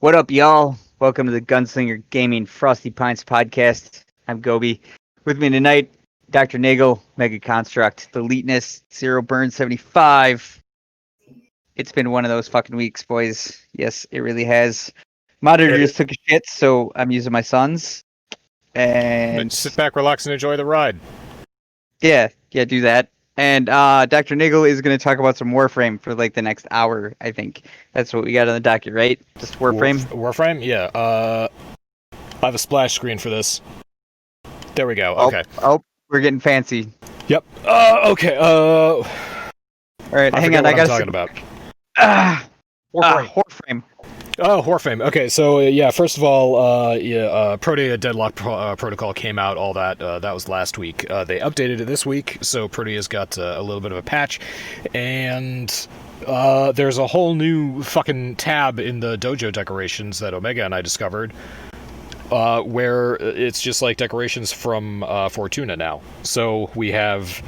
What up, y'all? Welcome to the Gunslinger Gaming Frosty Pints podcast. I'm Gobi. With me tonight, DrNiggle, OmegaConstruct, the Eliteness, Zero Burn 75. It's been one of those fucking weeks, boys. Yes, it really has. Monitor just took a shit, so I'm using my son's. And but sit back, relax, and enjoy the ride. Yeah, do that. And DrNiggle is going to talk about some Warframe for like the next hour, I think. That's what we got on the docket, right? Just Warframe? Warframe? Yeah. I have a splash screen for this. There we go. Okay. Oh, we're getting fancy. Yep. Okay. All right, hang on. I got talking about. Warframe. Oh, Warframe. Okay, so first of all, Protea Deadlock Protocol came out. All that that was last week. They updated it this week, so Protea's got a little bit of a patch, and there's a whole new fucking tab in the dojo decorations that Omega and I discovered, where it's just like decorations from Fortuna now. So we have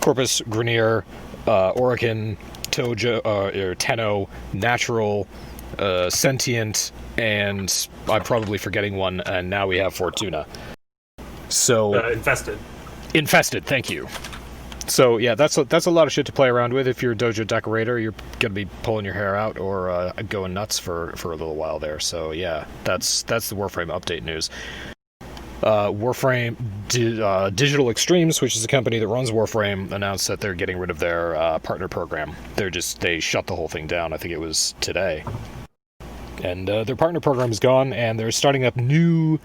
Corpus, Grenier, Orokin, Tojo, Tenno, Natural, Sentient, and I'm probably forgetting one, and now we have Fortuna. So Infested, thank you. So yeah, that's a lot of shit to play around with. If you're a dojo decorator, you're gonna be pulling your hair out or going nuts for a little while there. So yeah, that's the Warframe update news. Warframe Digital Extremes, which is a company that runs Warframe, announced that they're getting rid of their partner program. They shut the whole thing down. I think it was today. And their partner program is gone, and they're starting up new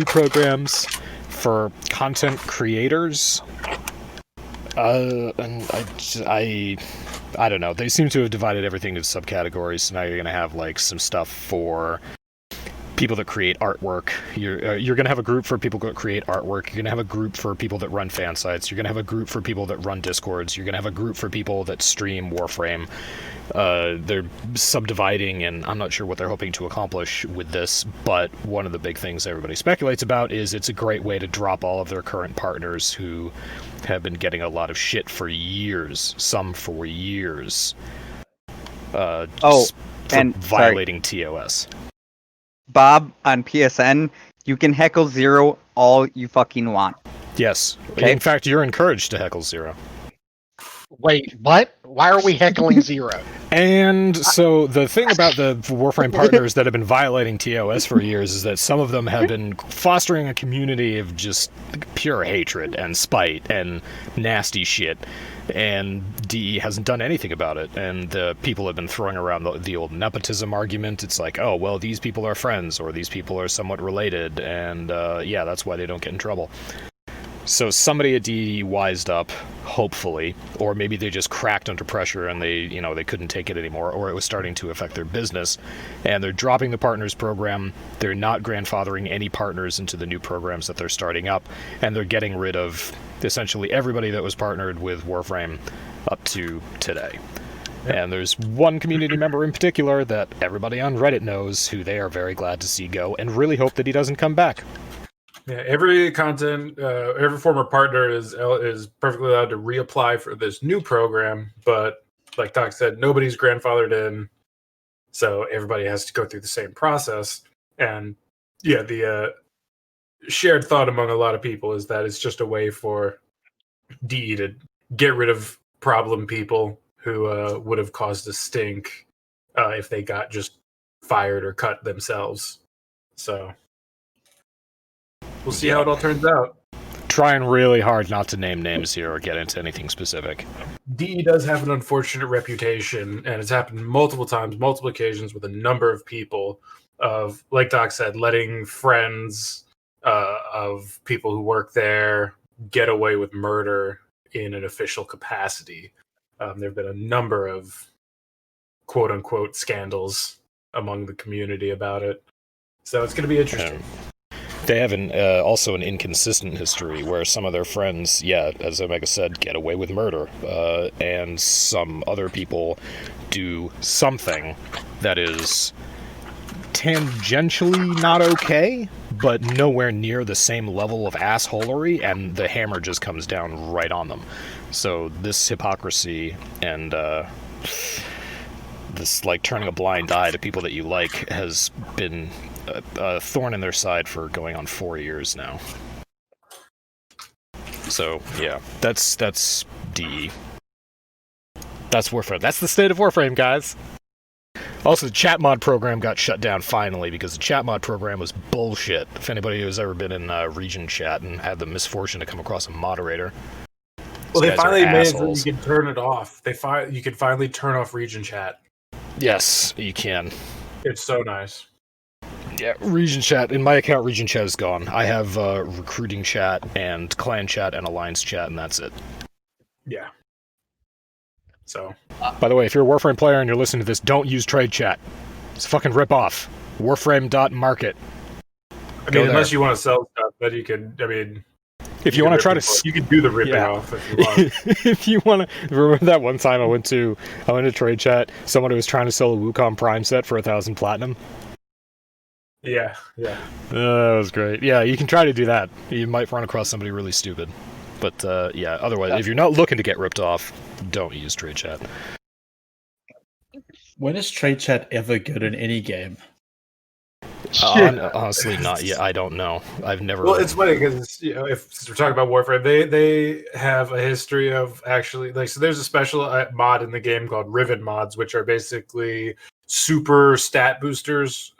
programs for content creators. And I don't know. They seem to have divided everything into subcategories. So now you're gonna have like some stuff for people that create artwork. You're going to have a group for people that create artwork. You're going to have a group for people that run fan sites. You're going to have a group for people that run Discords. You're going to have a group for people that stream Warframe. They're subdividing, and I'm not sure what they're hoping to accomplish with this, but one of the big things everybody speculates about is it's a great way to drop all of their current partners who have been getting a lot of shit for years, some for years, and violating TOS. Bob on PSN, you can heckle Zero all you fucking want. Yes. Okay. In fact, you're encouraged to heckle Zero. Wait, what? Why are we heckling Zero? And so the thing about the Warframe partners that have been violating TOS for years is that some of them have been fostering a community of just pure hatred and spite and nasty shit. And DE hasn't done anything about it, and the people have been throwing around the old nepotism argument. It's like, oh, well, these people are friends, or these people are somewhat related, and that's why they don't get in trouble. So somebody at DE wised up, hopefully, or maybe they just cracked under pressure and they couldn't take it anymore, or it was starting to affect their business, and they're dropping the partners program. They're not grandfathering any partners into the new programs that they're starting up, and they're getting rid of essentially everybody that was partnered with Warframe up to today. Yep. And there's one community member in particular that everybody on Reddit knows who they are very glad to see go and really hope that he doesn't come back. Yeah, every former partner is perfectly allowed to reapply for this new program, but like Doc said, nobody's grandfathered in, so everybody has to go through the same process. And yeah, the shared thought among a lot of people is that it's just a way for DE to get rid of problem people who would have caused a stink if they got just fired or cut themselves. So we'll see how it all turns out. Trying really hard not to name names here or get into anything specific. DE does have an unfortunate reputation, and it's happened multiple times, multiple occasions with a number of people of, like Doc said, letting friends of people who work there get away with murder in an official capacity. There have been a number of quote-unquote scandals among the community about it. So it's going to be interesting. They have also an inconsistent history where some of their friends, as Omega said, get away with murder, and some other people do something that is tangentially not okay, but nowhere near the same level of assholery, and the hammer just comes down right on them. So this hypocrisy and this like turning a blind eye to people that you like has been a thorn in their side for going on 4 years now. So yeah, that's DE. That's Warframe. That's the state of Warframe, guys. Also, the chat mod program got shut down finally because the chat mod program was bullshit. If anybody who's ever been in region chat and had the misfortune to come across a moderator, well, they finally made it so assholes. you can turn it off. You can finally turn off region chat. Yes, you can. It's so nice. Yeah, region chat. In my account, region chat is gone. I have recruiting chat and clan chat and alliance chat, and that's it. Yeah. So, by the way, if you're a Warframe player and you're listening to this, don't use trade chat. It's a fucking rip-off. Warframe.market. I mean, unless you want to sell stuff, but you could, I mean... If you want to try to... You can do the ripping off if you want. If you want to... Remember that one time I went to trade chat, someone who was trying to sell a Wukong Prime set for 1,000 platinum? Yeah. That was great. Yeah, you can try to do that. You might run across somebody really stupid. But, otherwise, if you're not looking to get ripped off, don't use trade chat. When is trade chat ever good in any game? Honestly, not yet. I don't know. I've never... Well, it's funny because, since we're talking about Warframe, they have a history of actually... so there's a special mod in the game called Riven mods, which are basically super stat boosters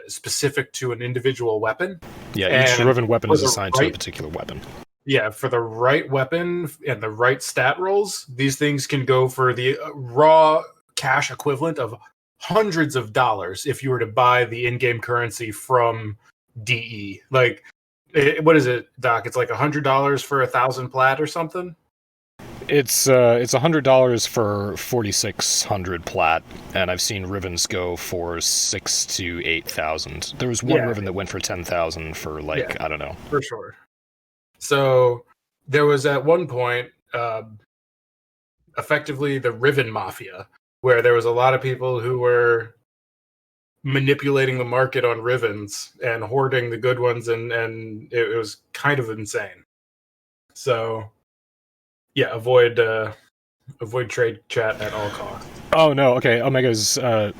specific to an individual weapon. Yeah, each Riven weapon is assigned to a particular weapon. Yeah, for the right weapon and the right stat rolls, these things can go for the raw cash equivalent of hundreds of dollars if you were to buy the in-game currency from DE. What is it, Doc? It's like $100 for 1,000 plat or something? It's $100 for 4,600 plat, and I've seen Rivens go for 6,000 to 8,000. There was one Riven that went for 10,000 for I don't know. For sure. So there was at one point effectively the Riven Mafia, where there was a lot of people who were manipulating the market on Rivens and hoarding the good ones, and it was kind of insane. So yeah, avoid trade chat at all costs. Oh no, okay, Omega's not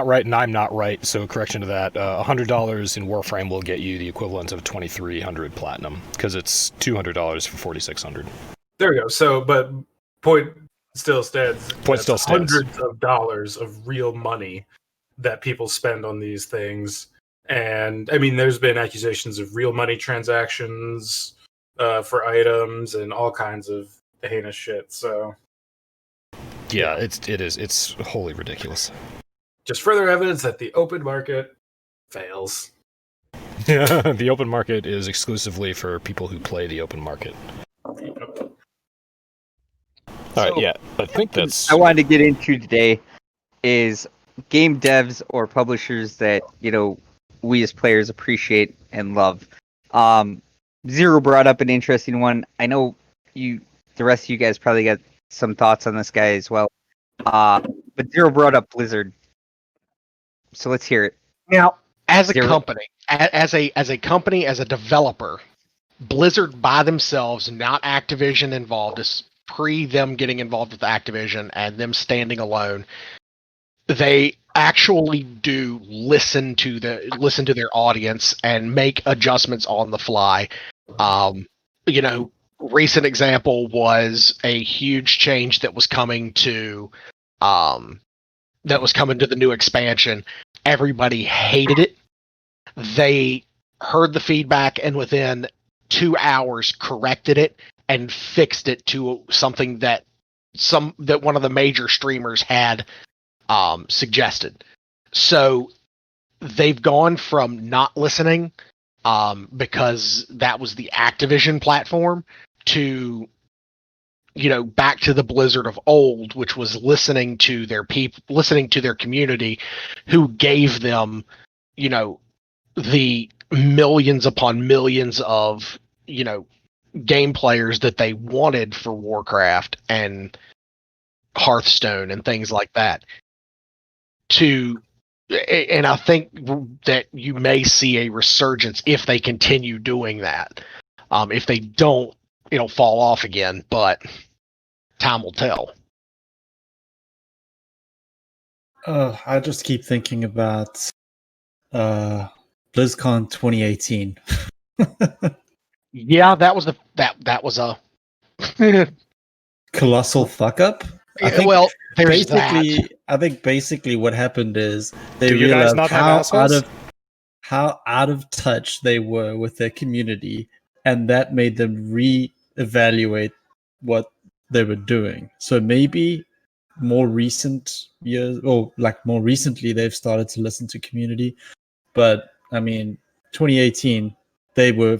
right, and I'm not right. So correction to that. $100 in Warframe will get you the equivalent of 2,300 platinum because it's $200 for 4,600. There we go. So, but point still stands. Hundreds of dollars of real money that people spend on these things, and I mean, there's been accusations of real money transactions for items and all kinds of heinous shit. So, yeah, it's wholly ridiculous. Just further evidence that the open market fails. Yeah, the open market is exclusively for people who play the open market. All right, yeah, I think that's... I wanted to get into today is game devs or publishers that, we as players appreciate and love. Zero brought up an interesting one. I know the rest of you guys probably got some thoughts on this guy as well. But Zero brought up Blizzard. So let's hear it. Now, as a company, as a developer, Blizzard by themselves, not Activision involved, is pre them getting involved with Activision and them standing alone, they actually do listen to their audience and make adjustments on the fly. Recent example was a huge change that was coming to the new expansion. Everybody hated it. They heard the feedback and within 2 hours corrected it and fixed it to something that one of the major streamers had suggested. So they've gone from not listening because that was the Activision platform to back to the Blizzard of old, which was listening to their people, listening to their community, who gave them the millions upon millions of game players that they wanted for Warcraft and Hearthstone and things like that. And I think that you may see a resurgence if they continue doing that. If they don't, it'll fall off again, but time will tell. I just keep thinking about BlizzCon 2018. Yeah, that was a Colossal fuck up. I think well, there's that. basically what happened is they Do you guys realized not have assholes? how out of touch they were with their community, and that made them re-evaluate what they were doing. So maybe more recent years, or like more recently, they've started to listen to community. But I mean, 2018, they were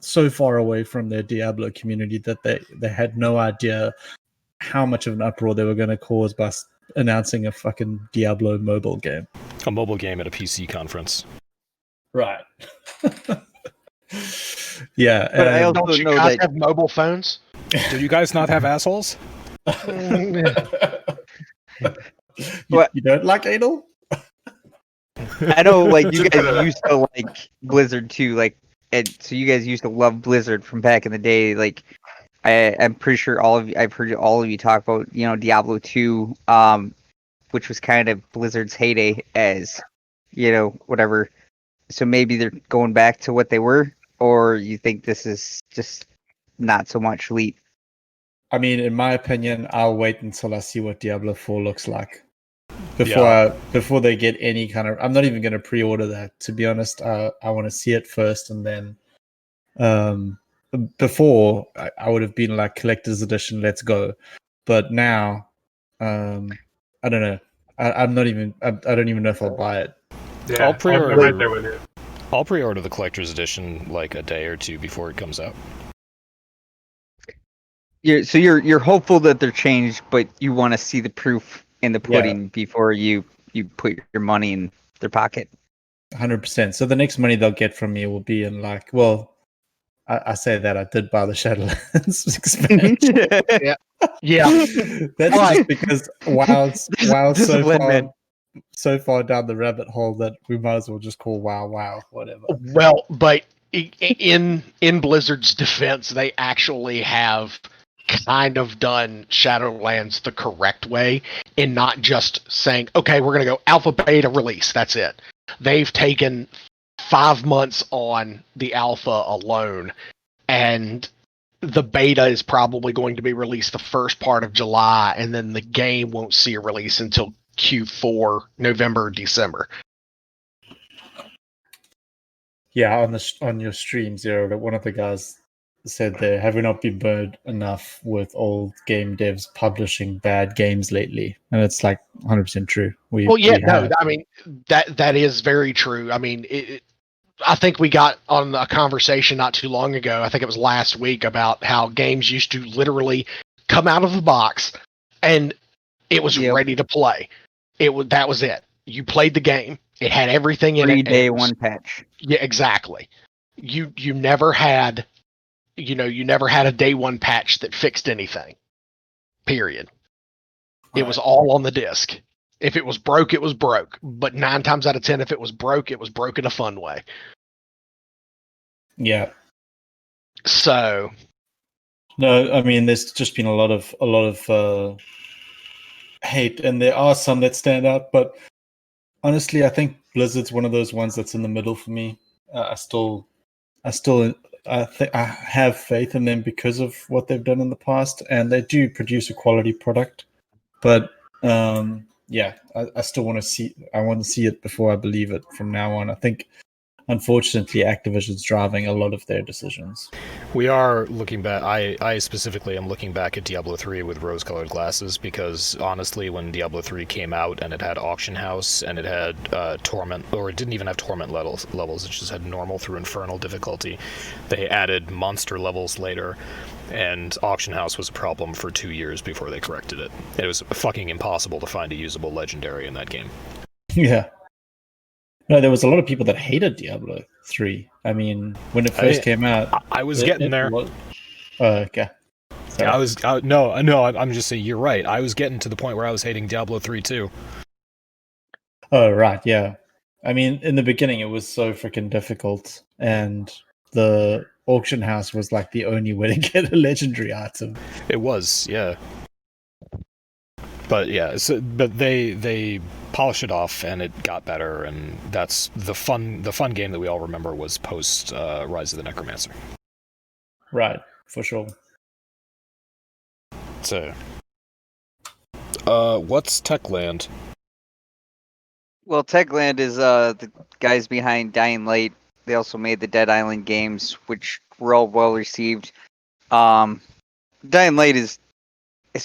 so far away from their Diablo community that they had no idea how much of an uproar they were going to cause by announcing a fucking Diablo mobile game. A mobile game at a PC conference. Right. Yeah. But I also Don't you know guys that have mobile phones? Do you guys not have assholes? You don't like anal? I know, like, you guys used to like Blizzard too, like, and so you guys used to love Blizzard from back in the day. Like, I'm pretty sure I've heard all of you talk about, Diablo 2, which was kind of Blizzard's heyday as, whatever. So maybe they're going back to what they were, or you think this is just not so much leap? I mean, in my opinion, I'll wait until I see what Diablo 4 looks like before they get any kind of. I'm not even going to pre-order that, to be honest. I want to see it first, and then before I would have been like collector's edition, let's go. But now, I don't know. I'm not even. I don't even know if I'll buy it. Yeah, I'll pre-order. I'm right there with you. I'll pre-order the collector's edition like a day or two before it comes out. You're hopeful that they're changed, but you want to see the proof in the pudding before you put your money in their pocket. 100%. So the next money they'll get from me will be in like, well, I say that I did buy the Shadowlands expansion. Yeah. That's just because WoW's Discipline, so far down the rabbit hole that we might as well just call WoW, whatever. Well, but in Blizzard's defense, they actually have kind of done Shadowlands the correct way in not just saying, okay, we're going to go alpha, beta, release. That's it. They've taken 5 months on the alpha alone, and the beta is probably going to be released the first part of July, and then the game won't see a release until Q4, November, December. Yeah, on your stream, Zero, that one of the guys said there, have we not been burned enough with old game devs publishing bad games lately? And it's like 100% true. I mean, that is very true. I mean, I think we got on a conversation not too long ago, I think it was last week, about how games used to literally come out of the box and it was ready to play. That was it. You played the game. It had everything in it. Day one patch. Yeah, exactly. You never had a day one patch that fixed anything. Period. Right. It was all on the disc. If it was broke, it was broke. But 9 times out of 10, if it was broke in a fun way. Yeah. So. No, I mean, there's just been a lot of hate, and there are some that stand out. But honestly, I think Blizzard's one of those ones that's in the middle for me. I have faith in them because of what they've done in the past, and they do produce a quality product. But I still want to see. I want to see it before I believe it. From now on, I think, unfortunately, Activision's driving a lot of their decisions. We are looking back. I specifically am looking back at Diablo 3 with rose-colored glasses, because honestly, when Diablo 3 came out and it had Auction House and it had Torment, or it didn't even have Torment levels, it just had normal through Infernal difficulty. They added monster levels later, and Auction House was a problem for 2 years before they corrected it. It was fucking impossible to find a usable legendary in that game. Yeah. No, there was a lot of people that hated Diablo 3. I mean, when it first came out, I was getting there. Okay. Sorry. I'm just saying, you're right. I was getting to the point where I was hating Diablo 3 too. Oh, right, yeah. I mean, in the beginning, it was so freaking difficult, and the auction house was like the only way to get a legendary item. It was, yeah. But yeah, but they polished it off and it got better, and that's the fun game that we all remember was post Rise of the Necromancer. Right, for sure. So, what's Techland? Well, Techland is the guys behind Dying Light. They also made the Dead Island games, which were all well received. Dying Light is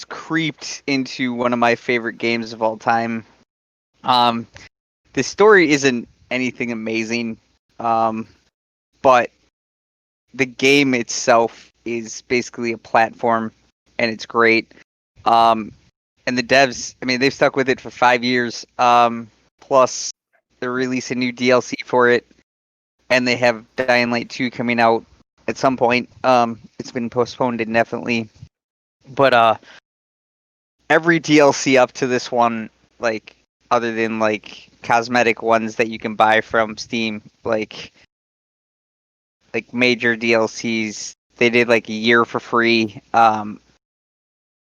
creeped into one of my favorite games of all time. The story isn't anything amazing, but the game itself is basically a platform, and it's great. And the devs, I mean, they've stuck with it for 5 years. Plus, they're releasing new DLC for it, and they have Dying Light 2 coming out at some point. It's been postponed indefinitely, but every DLC up to this one, like other than like cosmetic ones that you can buy from Steam, like major DLCs, they did like a year for free.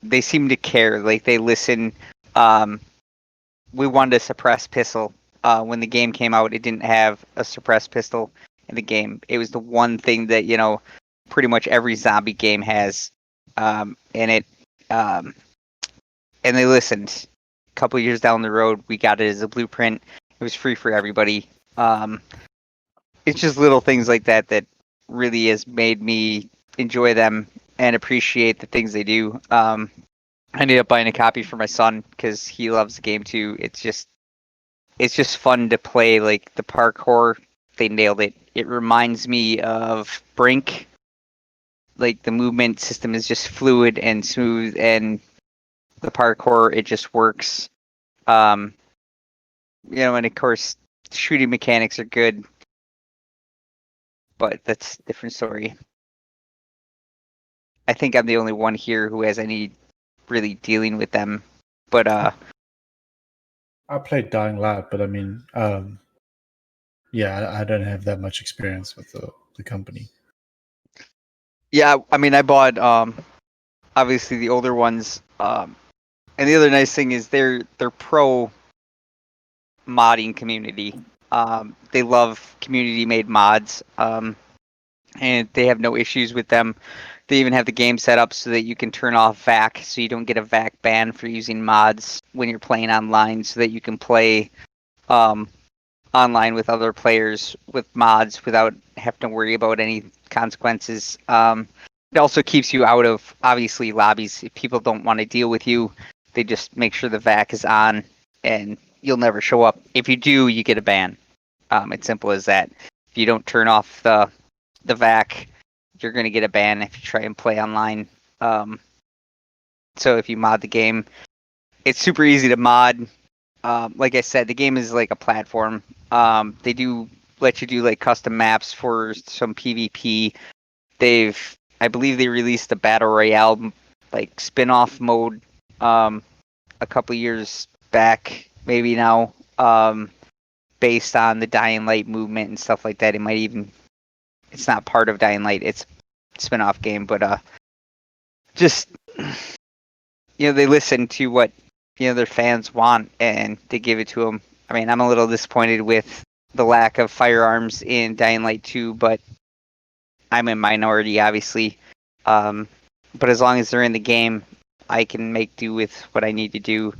They seem to care, like they listen. We wanted to suppress pistol. When the game came out, it didn't have a suppressed pistol in the game. It was the one thing that, you know, pretty much every zombie game has in it. And they listened. A couple years down the road, we got it as a blueprint. It was free for everybody. It's just little things like that that really has made me enjoy them and appreciate the things they do. I ended up buying a copy for my son because he loves the game too. It's just fun to play. Like the parkour, they nailed it. It reminds me of Brink. Like the movement system is just fluid and smooth, and the parkour, it just works. You know, and of course, shooting mechanics are good, but that's a different story. I think I'm the only one here who has any really dealing with them, but I played Dying Light, but I mean, yeah, I don't have that much experience with the company. yeah, I mean, I bought obviously the older ones, and the other nice thing is they're pro modding community. They love community made mods, and they have no issues with them. They even have the game set up so that you can turn off VAC, so you don't get a VAC ban for using mods when you're playing online, so that you can play online with other players with mods without having to worry about any consequences. It also keeps you out of, obviously, lobbies. If people don't want to deal with you, they just make sure the VAC is on, and you'll never show up. If you do, you get a ban. It's simple as that. If you don't turn off the VAC, you're going to get a ban if you try and play online. So if you mod the game, it's super easy to mod. Like I said, the game is like a platform. They do let you do like custom maps for some PvP. I believe they released a battle royale like spin-off mode a couple years back, maybe now, based on the Dying Light movement and stuff like that. It's not part of Dying Light, it's a spin-off game, but just, you know, they listen to what, you know, their fans want, and they give it to them. I mean, I'm a little disappointed with the lack of firearms in Dying Light 2, but I'm a minority, obviously. But as long as they're in the game, I can make do with what I need to do,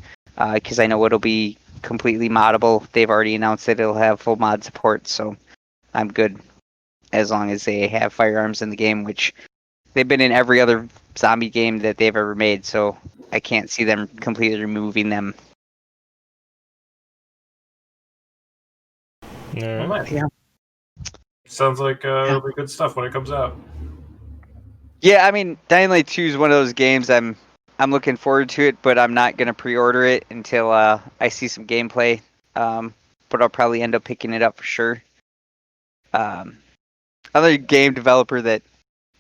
because I know it'll be completely moddable. They've already announced that it'll have full mod support, so I'm good as long as they have firearms in the game, which they've been in every other zombie game that they've ever made, so I can't see them completely removing them. Well, nice. Yeah. Sounds like it'll be good stuff when it comes out. Yeah, I mean, Dying Light 2 is one of those games I'm looking forward to it, but I'm not going to pre-order it until I see some gameplay. But I'll probably end up picking it up for sure. Another game developer that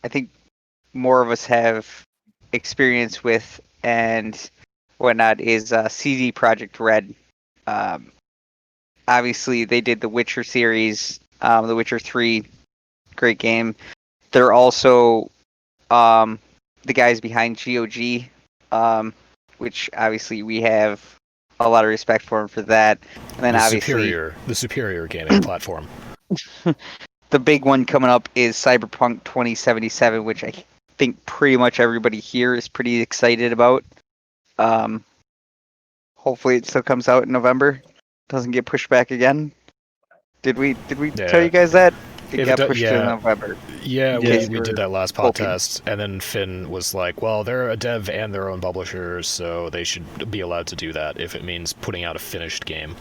I think more of us have experience with and whatnot is CD Projekt Red. Obviously, they did the Witcher series, The Witcher 3, great game. They're also the guys behind GOG, which obviously we have a lot of respect for him for that. And then obviously the superior gaming platform. the big one coming up is Cyberpunk 2077, which I think pretty much everybody here is pretty excited about. Hopefully it still comes out in November. Doesn't get pushed back again. Did we tell you guys that? It got pushed to November. Yeah, we did that last podcast, and then Finn was like, well, they're a dev and their own publisher, so they should be allowed to do that if it means putting out a finished game.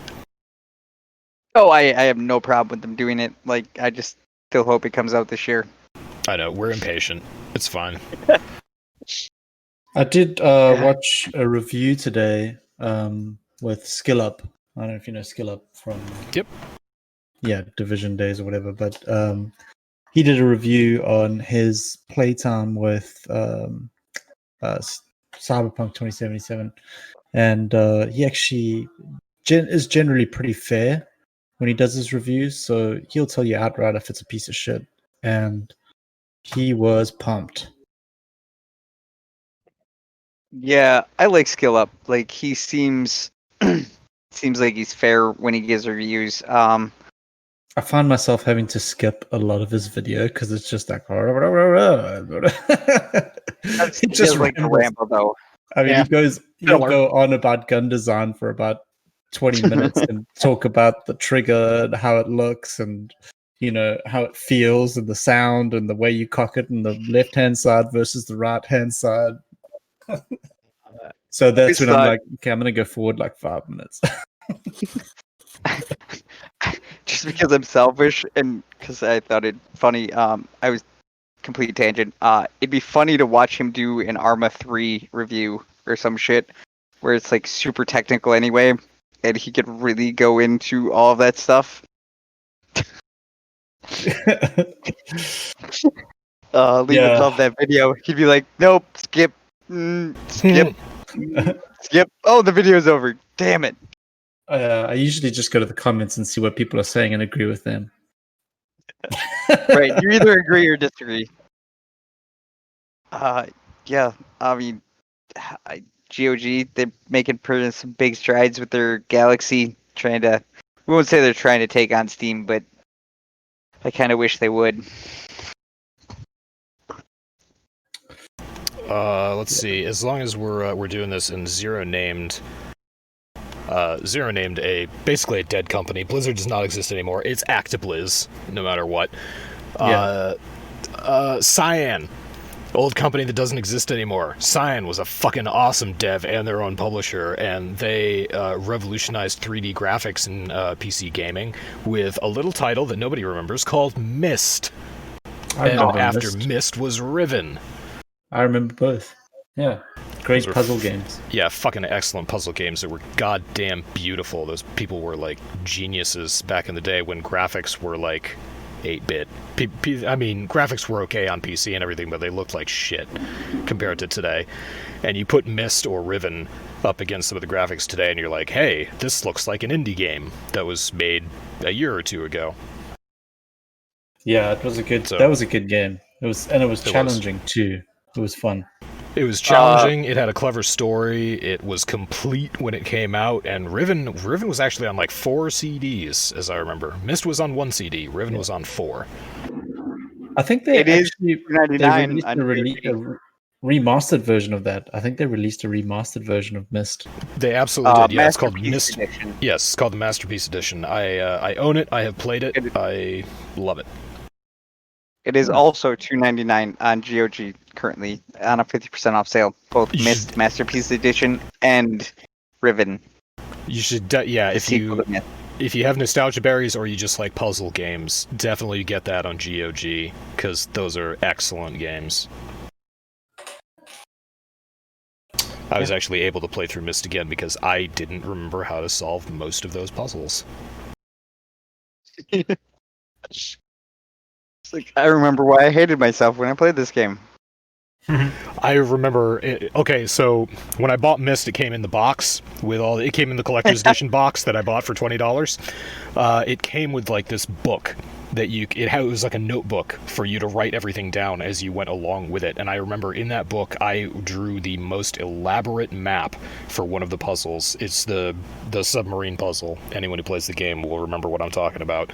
Oh, I have no problem with them doing it. Like, I just still hope it comes out this year. I know, we're impatient. It's fine. I did watch a review today with SkillUp. I don't know if you know SkillUp from... Yep. Yeah, Division Days or whatever, but he did a review on his playtime with Cyberpunk 2077, and he actually is generally pretty fair when he does his reviews, so he'll tell you outright if it's a piece of shit, and he was pumped. Yeah, I like SkillUp. Like, he seems like he's fair when he gives reviews. I find myself having to skip a lot of his video because it's just like He just like a ramble though. I mean, he'll go on about gun design for about 20 minutes and talk about the trigger and how it looks and how it feels and the sound and the way you cock it and the left hand side versus the right hand side. So that's when I'm like, okay, I'm gonna go forward like 5 minutes. Just because I'm selfish and because I thought it funny, I was complete tangent. It'd be funny to watch him do an Arma 3 review or some shit where it's like super technical anyway, and he could really go into all of that stuff. Leland loved that video. He'd be like, "Nope, skip, skip, skip. Oh, the video's over. Damn it." I usually just go to the comments and see what people are saying and agree with them. Right, you either agree or disagree. Yeah, I mean, GOG, they're making some big strides with their Galaxy, we won't say they're trying to take on Steam, but I kind of wish they would. Let's see, as long as we're doing this and Zero named basically a dead company. Blizzard does not exist anymore. It's ActiBliz, no matter what. Cyan, old company that doesn't exist anymore. Cyan was a fucking awesome dev and their own publisher, and they revolutionized 3D graphics in PC gaming with a little title that nobody remembers called Myst. And after Myst was Riven. I remember both. Yeah. Great puzzle games. Yeah, fucking excellent puzzle games that were goddamn beautiful. Those people were like geniuses back in the day when graphics were like 8-bit. I mean, graphics were okay on PC and everything, but they looked like shit compared to today. And you put Myst or Riven up against some of the graphics today, and you're like, hey, this looks like an indie game that was made a year or two ago. Yeah, it was that was a good game. It was challenging too. It was fun. It was challenging. It had a clever story. It was complete when it came out, and Riven was actually on like 4 CDs, as I remember. Myst was on 1 CD. Riven was on 4. I think they released $99 a remastered version of that. I think they released a remastered version of Myst. They absolutely did. Yeah, it's called Myst. Yes, it's called the Masterpiece Edition. I own it. I have played it. I love it. It is also $2.99 on GOG currently on a 50% off sale. Both Myst Masterpiece Edition and Riven. You should, if you have nostalgia berries or you just like puzzle games, definitely get that on GOG because those are excellent games. I was actually able to play through Myst again because I didn't remember how to solve most of those puzzles. It's like, I remember why I hated myself when I played this game. I remember. Okay, so when I bought Myst, it came in the box with it came in the collector's edition box that I bought for $20. It came with like this book that it was like a notebook for you to write everything down as you went along with it. And I remember in that book I drew the most elaborate map for one of the puzzles. It's the submarine puzzle. Anyone who plays the game will remember what I'm talking about,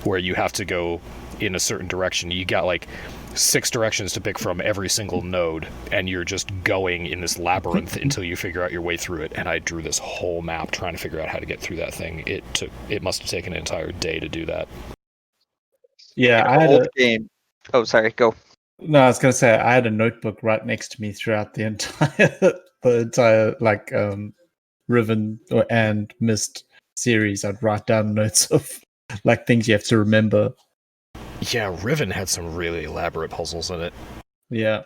where you have to go in a certain direction. You got like 6 directions to pick from every single node, and you're just going in this labyrinth until you figure out your way through it. And I drew this whole map trying to figure out how to get through that thing. It must have taken an entire day to do that. Yeah, An I had old game. Oh, sorry. Go. no, I was gonna say I had a notebook right next to me throughout the entire like Riven and Mist series. I'd write down notes of like things you have to remember. Yeah, Riven had some really elaborate puzzles in it. Yeah.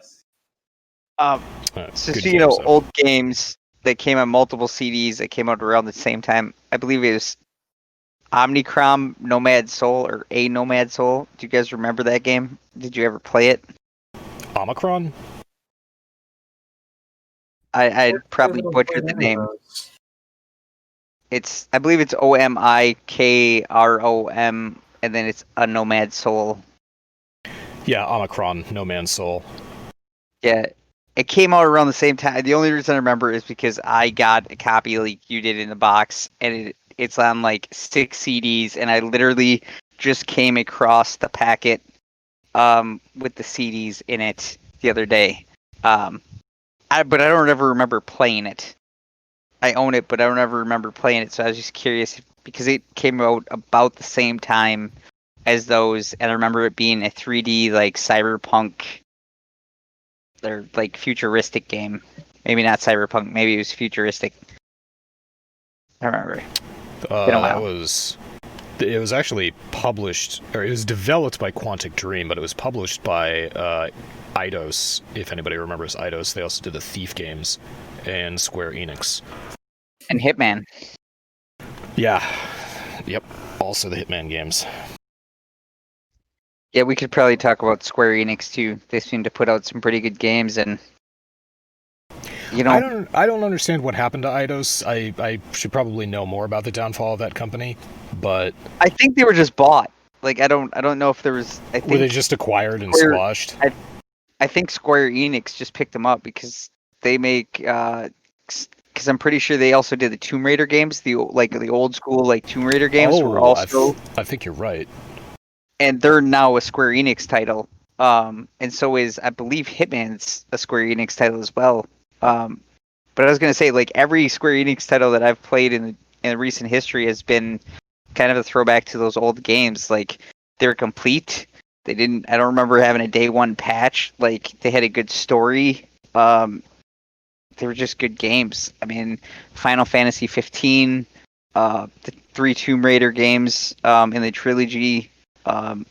So Good speaking of games, though. old games that came on multiple CDs that came out around the same time, I believe it was Omnicrom Nomad Soul or A Nomad Soul. Do you guys remember that game? Did you ever play it? Omicron? I probably butchered the name. I believe it's OMIKROM, and then it's a Nomad Soul. Yeah, Omicron, No Man's Soul. Yeah, it came out around the same time. The only reason I remember is because I got a copy like you did in the box, and it's on like 6 CDs, and I literally just came across the packet with the CDs in it the other day. But I don't ever remember playing it. I own it, but I don't ever remember playing it. So I was just curious because it came out about the same time as those, and I remember it being a 3D like cyberpunk or like futuristic game. Maybe not cyberpunk. Maybe it was futuristic. I remember. It was actually published, or it was developed by Quantic Dream, but it was published by Eidos. If anybody remembers Eidos, they also did the Thief games and Square Enix. And Hitman. Yeah. Yep. Also the Hitman games. Yeah, we could probably talk about Square Enix too. They seem to put out some pretty good games, and you know, I don't understand what happened to Eidos. I should probably know more about the downfall of that company, but I think they were just bought. Like I don't know if there was. I think were they just acquired and squashed? I think Square Enix just picked them up because they make. Because I'm pretty sure they also did the Tomb Raider games, the old school like Tomb Raider games were also. I think you're right. And they're now a Square Enix title. And so is I believe Hitman's a Square Enix title as well. But I was gonna say like every Square Enix title that I've played in recent history has been kind of a throwback to those old games. Like they're complete. I don't remember having a day one patch. Like they had a good story. They were just good games. I mean, Final Fantasy 15, the 3 Tomb Raider games in the trilogy, and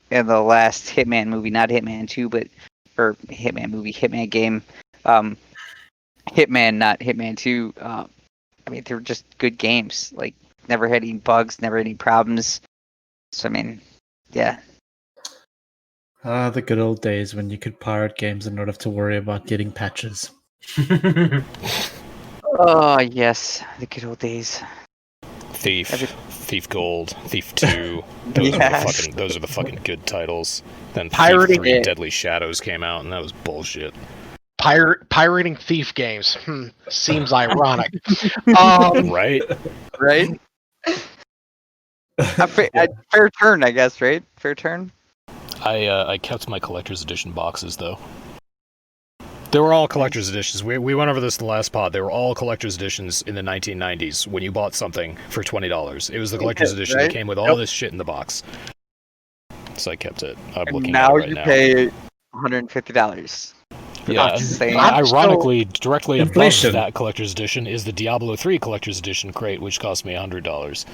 the last Hitman movie, not Hitman 2, or Hitman movie, Hitman game, Hitman, not Hitman 2. I mean, they were just good games. Like, never had any bugs, never had any problems. So, I mean, yeah. The good old days when you could pirate games and not have to worry about getting patches. Oh, yes, the good old days. Thief Gold, Thief 2. Those are the fucking good titles. Then Pirating Thief 3 Deadly Shadows came out, and that was bullshit. Pirating Thief games. Seems ironic. Right? Right? Fair turn, I guess, right? Fair turn? I kept my collector's edition boxes, though. They were all collector's editions. We went over this in the last pod. They were all collector's editions in the 1990s when you bought something for $20. It was the collector's edition that came with all this shit in the box. So I kept it. I'm looking at it right now. Now you pay $150. Yeah, ironically, directly Inflation. above that collector's edition is the Diablo 3 collector's edition crate, which cost me $100.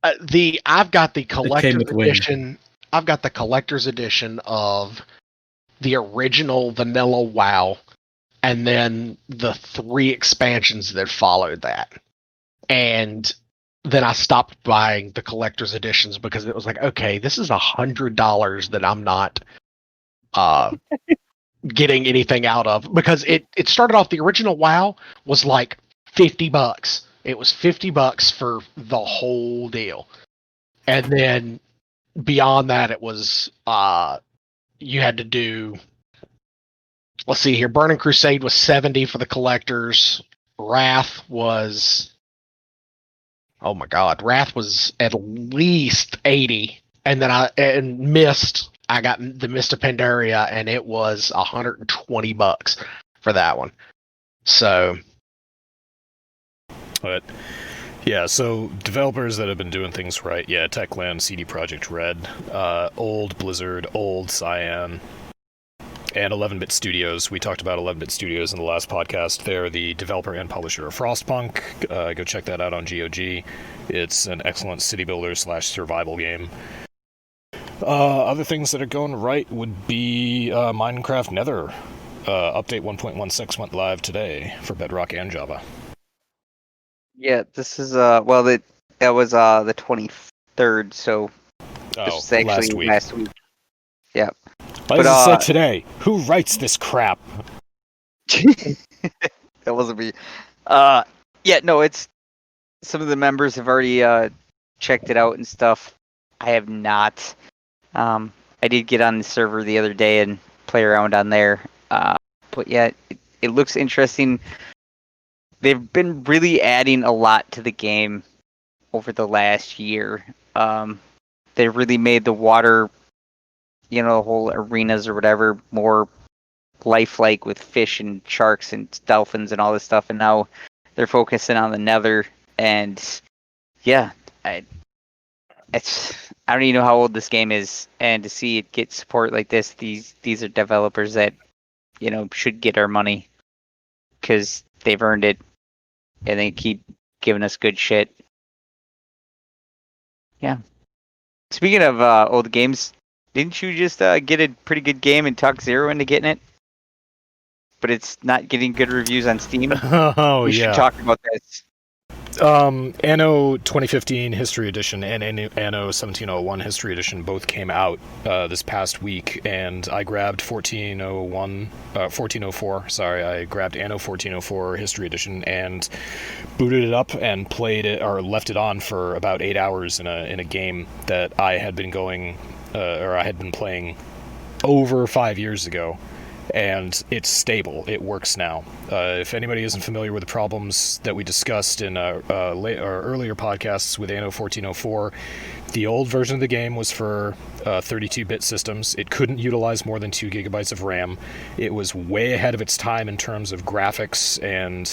I've got the collector's with Wing. edition. I've got the collector's edition of the original vanilla WoW, and then the 3 expansions that followed that. And then I stopped buying the collector's editions because it was like, okay, this is $100 that I'm not getting anything out of, because it started off, the original WoW was like $50. It was $50 for the whole deal. And then beyond that, it was you had to do. Let's see here. Burning Crusade was 70 for the collectors. Wrath was. Oh my God, Wrath was at least 80, and then Mist. I got the Mist of Pandaria, and it was $120 for that one. So, but yeah, so developers that have been doing things right, yeah, Techland, CD Projekt Red, old Blizzard, old Cyan, and 11-Bit Studios. We talked about 11-Bit Studios in the last podcast. They're the developer and publisher of Frostpunk. Go check that out on GOG. It's an excellent city builder / survival game. Other things that are going right would be Minecraft Nether. Update 1.16 went live today for Bedrock and Java. Yeah, this is that was the 23rd, so this was actually last week. Yeah. Why does it say today? Who writes this crap? That wasn't me. Yeah, no, it's some of the members have already checked it out and stuff. I have not. I did get on the server the other day and play around on there. But yeah, it looks interesting. They've been really adding a lot to the game over the last year. They really made the water, the whole arenas or whatever, more lifelike with fish and sharks and dolphins and all this stuff. And now they're focusing on the Nether. And yeah, I don't even know how old this game is. And to see it get support like this, these are developers that, should get our money because they've earned it. And they keep giving us good shit. Yeah. Speaking of old games, didn't you just get a pretty good game and talk Zero into getting it? But it's not getting good reviews on Steam. Oh, we should talk about this. Anno 2015 History Edition and Anno 1701 History Edition both came out this past week, and I grabbed 1404. Sorry, I grabbed Anno 1404 History Edition and booted it up and played it, or left it on for about 8 hours in a game that I had been playing over 5 years ago. And it's stable. It works now. If anybody isn't familiar with the problems that we discussed in our earlier podcasts with Anno 1404, the old version of the game was for 32-bit systems. It couldn't utilize more than 2 gigabytes of RAM. It was way ahead of its time in terms of graphics and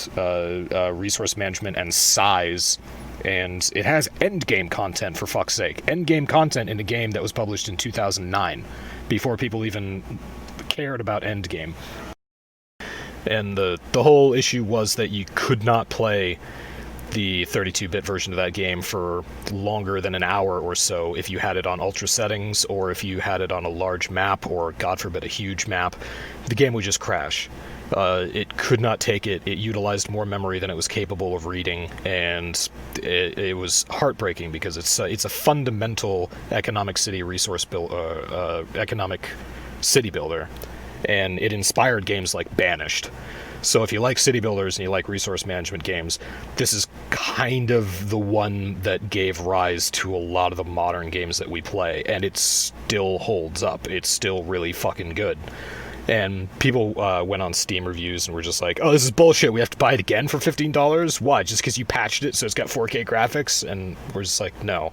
resource management and size. And it has endgame content, for fuck's sake. Endgame content in a game that was published in 2009, before people even cared about endgame. And the whole issue was that you could not play the 32-bit version of that game for longer than an hour or so if you had it on ultra settings, or if you had it on a large map, or God forbid a huge map. The game would just crash. It could not take it. It utilized more memory than it was capable of reading, and it was heartbreaking because it's a fundamental economic city builder, and it inspired games like Banished. So if you like city builders and you like resource management games, this is kind of the one that gave rise to a lot of the modern games that we play, and it still holds up. It's still really fucking good. And people went on Steam reviews and were just like, oh, this is bullshit, we have to buy it again for $15? Why, just because you patched it so it's got 4K graphics? And we're just like, no.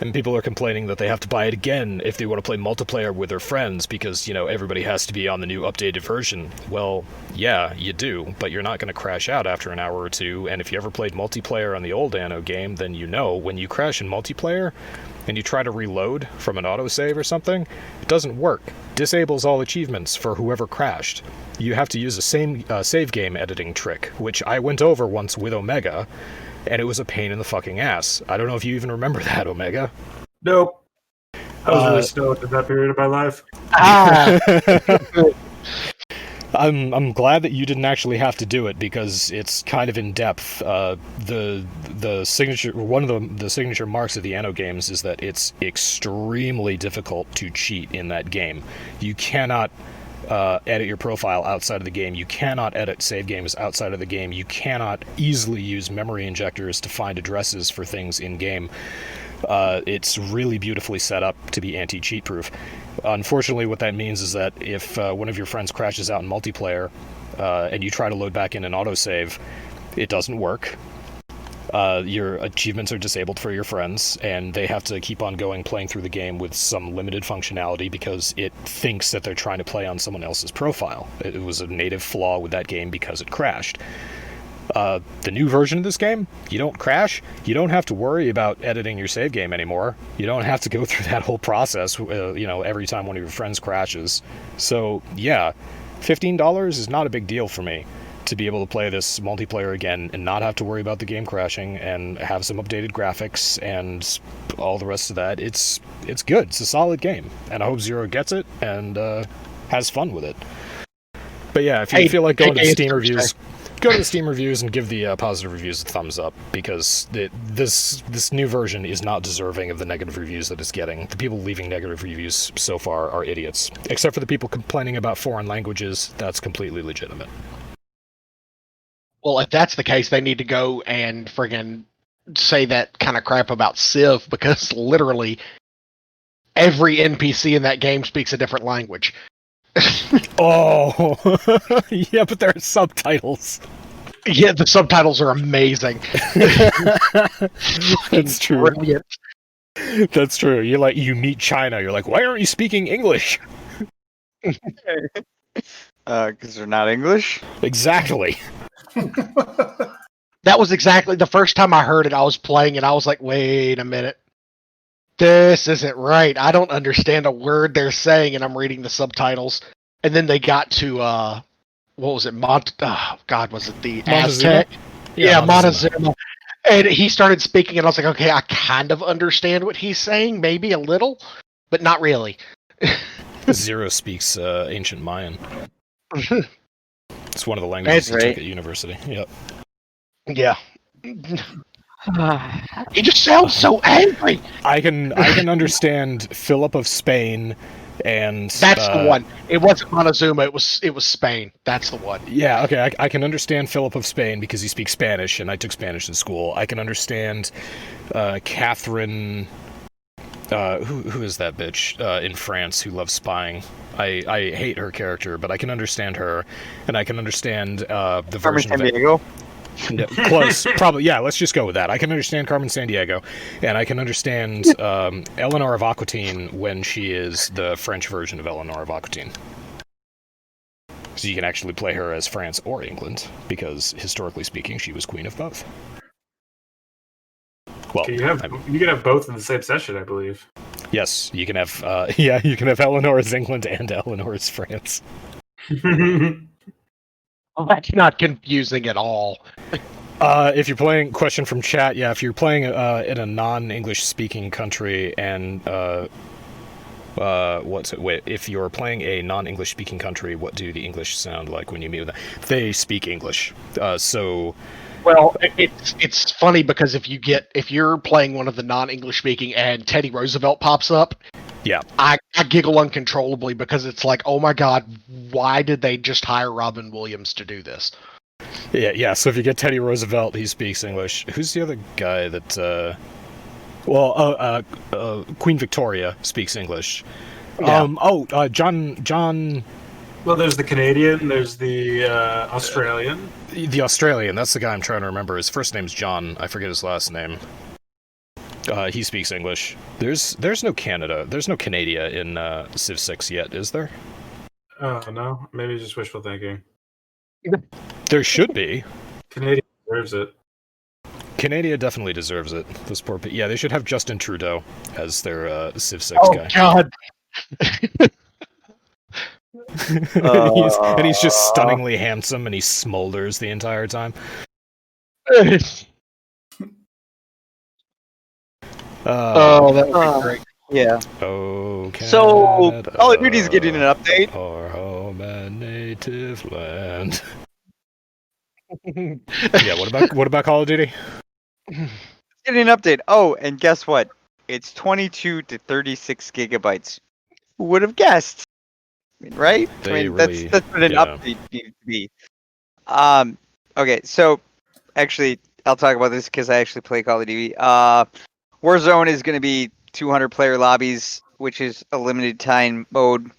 And people are complaining that they have to buy it again if they want to play multiplayer with their friends because, everybody has to be on the new updated version. Well, yeah, you do, but you're not going to crash out after an hour or two, and if you ever played multiplayer on the old Anno game, then when you crash in multiplayer and you try to reload from an autosave or something, it doesn't work. Disables all achievements for whoever crashed. You have to use a save game editing trick, which I went over once with Omega, and it was a pain in the fucking ass. I don't know if you even remember that, Omega. Nope. I was really stoked at that period of my life. I'm glad that you didn't actually have to do it because it's kind of in depth. The signature, one of the signature marks of the Anno games is that it's extremely difficult to cheat in that game. You cannot edit your profile outside of the game. You cannot edit save games outside of the game. You cannot easily use memory injectors to find addresses for things in game. It's really beautifully set up to be anti-cheat proof. Unfortunately, what that means is that if one of your friends crashes out in multiplayer and you try to load back in an autosave, it doesn't work. Your achievements are disabled for your friends, and they have to keep on going playing through the game with some limited functionality because it thinks that they're trying to play on someone else's profile. It was a native flaw with that game because it crashed. The new version of this game, you don't crash. You don't have to worry about editing your save game anymore. You don't have to go through that whole process, every time one of your friends crashes. So, yeah, $15 is not a big deal for me to be able to play this multiplayer again and not have to worry about the game crashing and have some updated graphics and all the rest of that. It's good. It's a solid game, and I hope Zero gets it and has fun with it. But yeah, if you feel like going to the Steam reviews, go to the Steam reviews and give the positive reviews a thumbs up, because this new version is not deserving of the negative reviews that it's getting. The people leaving negative reviews so far are idiots. Except for the people complaining about foreign languages, that's completely legitimate. Well, if that's the case, they need to go and friggin' say that kind of crap about Civ, because literally every NPC in that game speaks a different language. Oh, yeah, but there are subtitles. Yeah, the subtitles are amazing. That's true. Brilliant. That's true. You meet China, you're like, why aren't you speaking English? Because they're not English? Exactly. That was exactly the first time I heard it. I was playing and I was like, wait a minute. This isn't right. I don't understand a word they're saying, and I'm reading the subtitles. And then they got to, what was it? Was it the Aztec? Yeah, Montezuma. And he started speaking, and I was like, okay, I kind of understand what he's saying, maybe a little, but not really. Zero speaks ancient Mayan. It's one of the languages he took at university. Yep. Yeah. He just sounds so angry. I can understand Philip of Spain, and that's the one. It wasn't Montezuma. It was Spain. That's the one. Yeah. Okay. I can understand Philip of Spain because he speaks Spanish, and I took Spanish in school. I can understand Catherine. Who is that bitch in France who loves spying? I hate her character, but I can understand her, and I can understand the version of Diego? No, close. Probably, yeah, let's just go with that. I can understand Carmen Sandiego, and I can understand Eleanor of Aquitaine when she is the French version of Eleanor of Aquitaine. So you can actually play her as France or England, because historically speaking, she was queen of both. Well, you can have both in the same session, I believe. Yes, you can have. You can have Eleanor as England and Eleanor as France. Well, that's not confusing at all. If you're playing, question from chat, yeah, if you're playing in a non-English speaking country and if you're playing a non-English speaking country, what do the English sound like when you meet with them? They speak English, so. Well, it's funny because if you're playing one of the non-English speaking and Teddy Roosevelt pops up, yeah, I giggle uncontrollably because it's like, oh my god, why did they just hire Robin Williams to do this? Yeah. So if you get Teddy Roosevelt, he speaks English. Who's the other guy that? Queen Victoria speaks English. Yeah. John. Well, there's the Canadian, there's the Australian. The Australian, that's the guy I'm trying to remember. His first name's John. I forget his last name. He speaks English. There's no Canada. There's no Canada in Civ 6 yet, is there? Oh, no. Maybe just wishful thinking. There should be. Canada deserves it. Canada definitely deserves it. Those poor people. Yeah, they should have Justin Trudeau as their Civ 6 guy. Oh, God. He's just stunningly handsome, and he smolders the entire time. That would be great. Yeah. Oh, so Call of Duty's getting an update. Our home and native land. Yeah. What about Call of Duty? It's getting an update. Oh, and guess what? It's 22 to 36 gigabytes. Who would have guessed? right? They That's really- what an yeah. update needs to be. Okay, so actually, I'll talk about this because I actually play Call of Duty. Warzone is going to be 200 player lobbies, which is a limited time mode,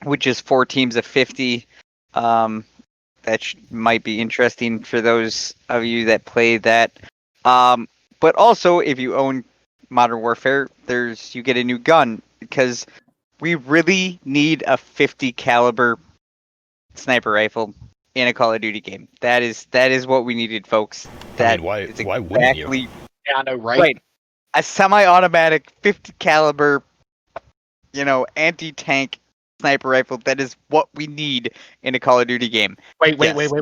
which is 4 teams of 50. That might be interesting for those of you that play that. But also, if you own Modern Warfare, you get a new gun because we really need a 50 caliber sniper rifle in a Call of Duty game. That is what we needed, folks. That why is why wouldn't you? exactly Yeah, I know, right? right. A semi-automatic 50 caliber, anti-tank sniper rifle. That is what we need in a Call of Duty game. Wait. Yes.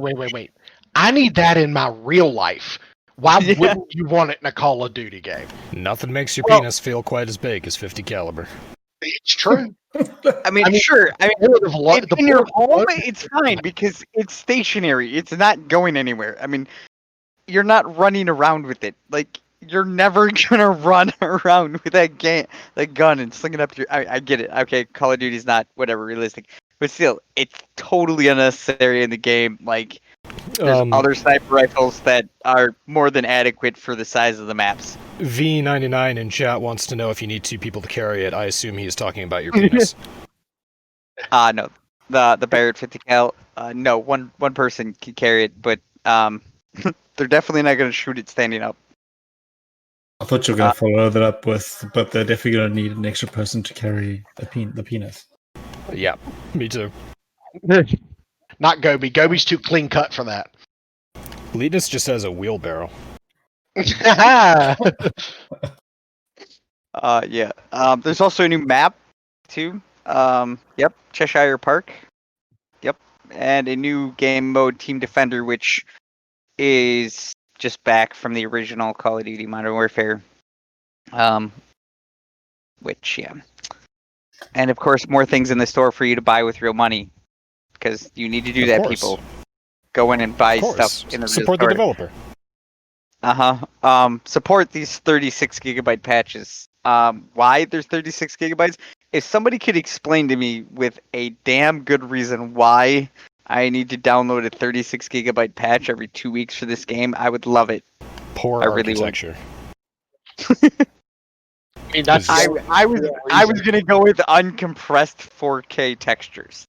I need that in my real life. Why Yeah. wouldn't you want it in a Call of Duty game? Nothing makes your Well- penis feel quite as big as 50 caliber. It's true. I mean, I mean, sure. I mean, Board of Lo- it's the in your Board of home, Lo- it's fine because it's stationary. It's not going anywhere. I mean, you're not running around with it. Like, you're never gonna run around with that gun and sling it up your. I get it. Okay, Call of Duty's not realistic, but still, it's totally unnecessary in the game. Like, there's other sniper rifles that are more than adequate for the size of the maps. V99 in chat wants to know if you need 2 people to carry it. I assume he's talking about your penis. No, the Barrett 50 cal. No, one person can carry it, but they're definitely not gonna shoot it standing up. I thought you were going to follow that up with, but they're definitely going to need an extra person to carry the penis. Yeah, me too. Not Gobi. Gobi's too clean cut for that. Leadus just has a wheelbarrow. Yeah. There's also a new map too. Yep, Cheshire Park. Yep, and a new game mode, Team Defender, which is just back from the original Call of Duty Modern Warfare. Which yeah, and of course more things in the store for you to buy with real money, because you need to do Of that. course. People go in and buy Of course. stuff in the real Support the store. developer. Support these 36 gigabyte patches. Why there's 36 gigabytes? If somebody could explain to me with a damn good reason why I need to download a 36 gigabyte patch every 2 weeks for this game, I would love it. Poor I really would. architecture. I mean, that's I the was reason. gonna go with uncompressed 4K textures.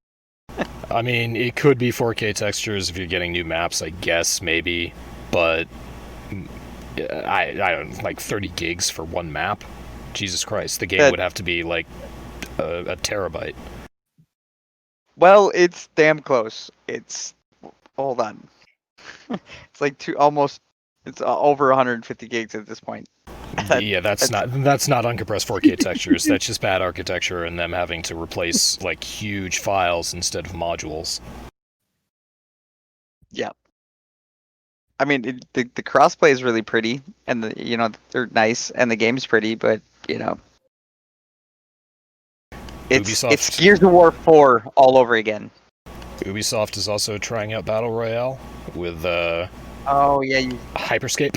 I mean, it could be 4K textures if you're getting new maps, I guess, maybe. But I don't like 30 gigs for one map. Jesus Christ, the game would have to be like a terabyte. Well, it's damn close. Hold on. It's like it's over 150 gigs at this point. Yeah, that's not uncompressed 4K textures. That's just bad architecture and them having to replace like huge files instead of modules. Yeah. I mean, the crossplay is really pretty, and they're nice, and the game's pretty, but it's Ubisoft. Gears of War 4 all over again. Ubisoft is also trying out Battle Royale with Oh yeah, Hyperscape.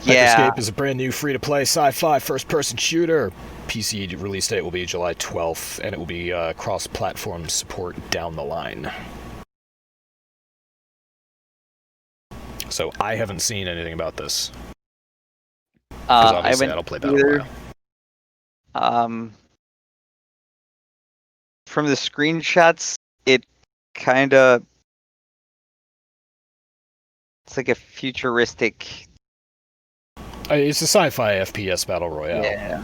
yeah. Hyperscape is a brand new free-to-play sci-fi first-person shooter. PC release date will be July 12th, and it will be cross-platform support down the line. So I haven't seen anything about this. 'Cause obviously I don't play Battle Royale. From the screenshots, it kind of it's like a futuristic. It's a sci-fi FPS Battle Royale. Yeah.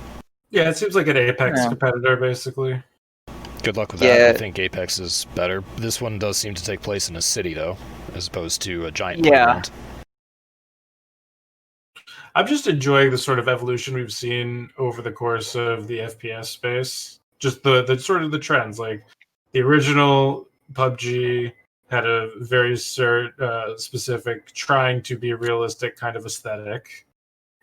Yeah, it seems like an Apex Yeah. competitor, basically. Good luck with Yeah. that. I think Apex is better. This one does seem to take place in a city, though, as opposed to a giant Yeah. playground. I'm just enjoying the sort of evolution we've seen over the course of the FPS space. Just the sort of the trends. Like the original PUBG had a very specific, trying to be realistic kind of aesthetic,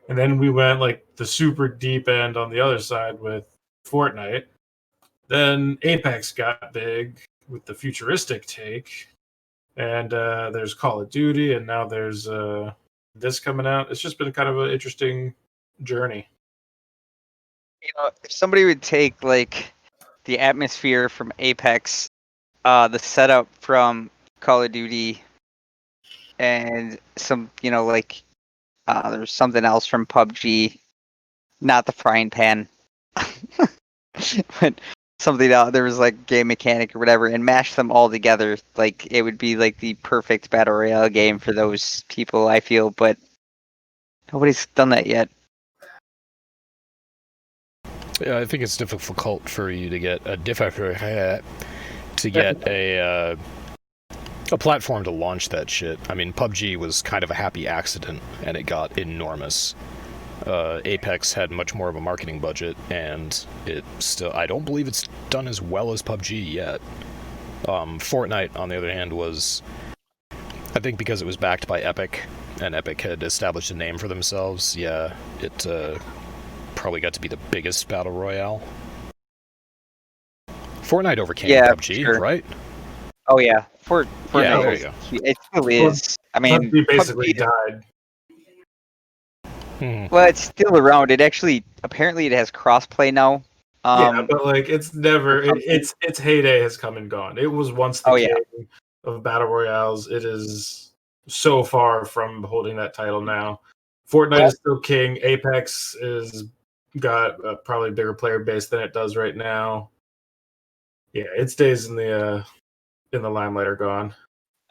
and then we went like the super deep end on the other side with Fortnite. Then Apex got big with the futuristic take, and there's Call of Duty, and now there's this coming out. It's just been kind of an interesting journey. if somebody would take like the atmosphere from Apex, the setup from Call of Duty, and some, there's something else from PUBG, not the frying pan, but something else. There was like game mechanic or whatever, and mash them all together. Like it would be like the perfect battle royale game for those people, I feel, but nobody's done that yet. Yeah, I think it's difficult for you to get a platform to launch that shit. I mean, PUBG was kind of a happy accident, and it got enormous. Apex had much more of a marketing budget, and I don't believe it's done as well as PUBG yet. Fortnite, on the other hand, was, I think because it was backed by Epic, and Epic had established a name for themselves, it probably got to be the biggest battle royale. Fortnite overcame PUBG, sure. right? Oh yeah, Fortnite. Yeah, there you go. It still is. I mean, PUBG basically PUBG, died. well, it's still around. Apparently it has crossplay now. Yeah, but like its heyday has come and gone. It was once the king of battle royales. It is so far from holding that title now. Fortnite is still king. Apex is got a probably bigger player base than it does right now. Yeah, its days in the limelight are gone.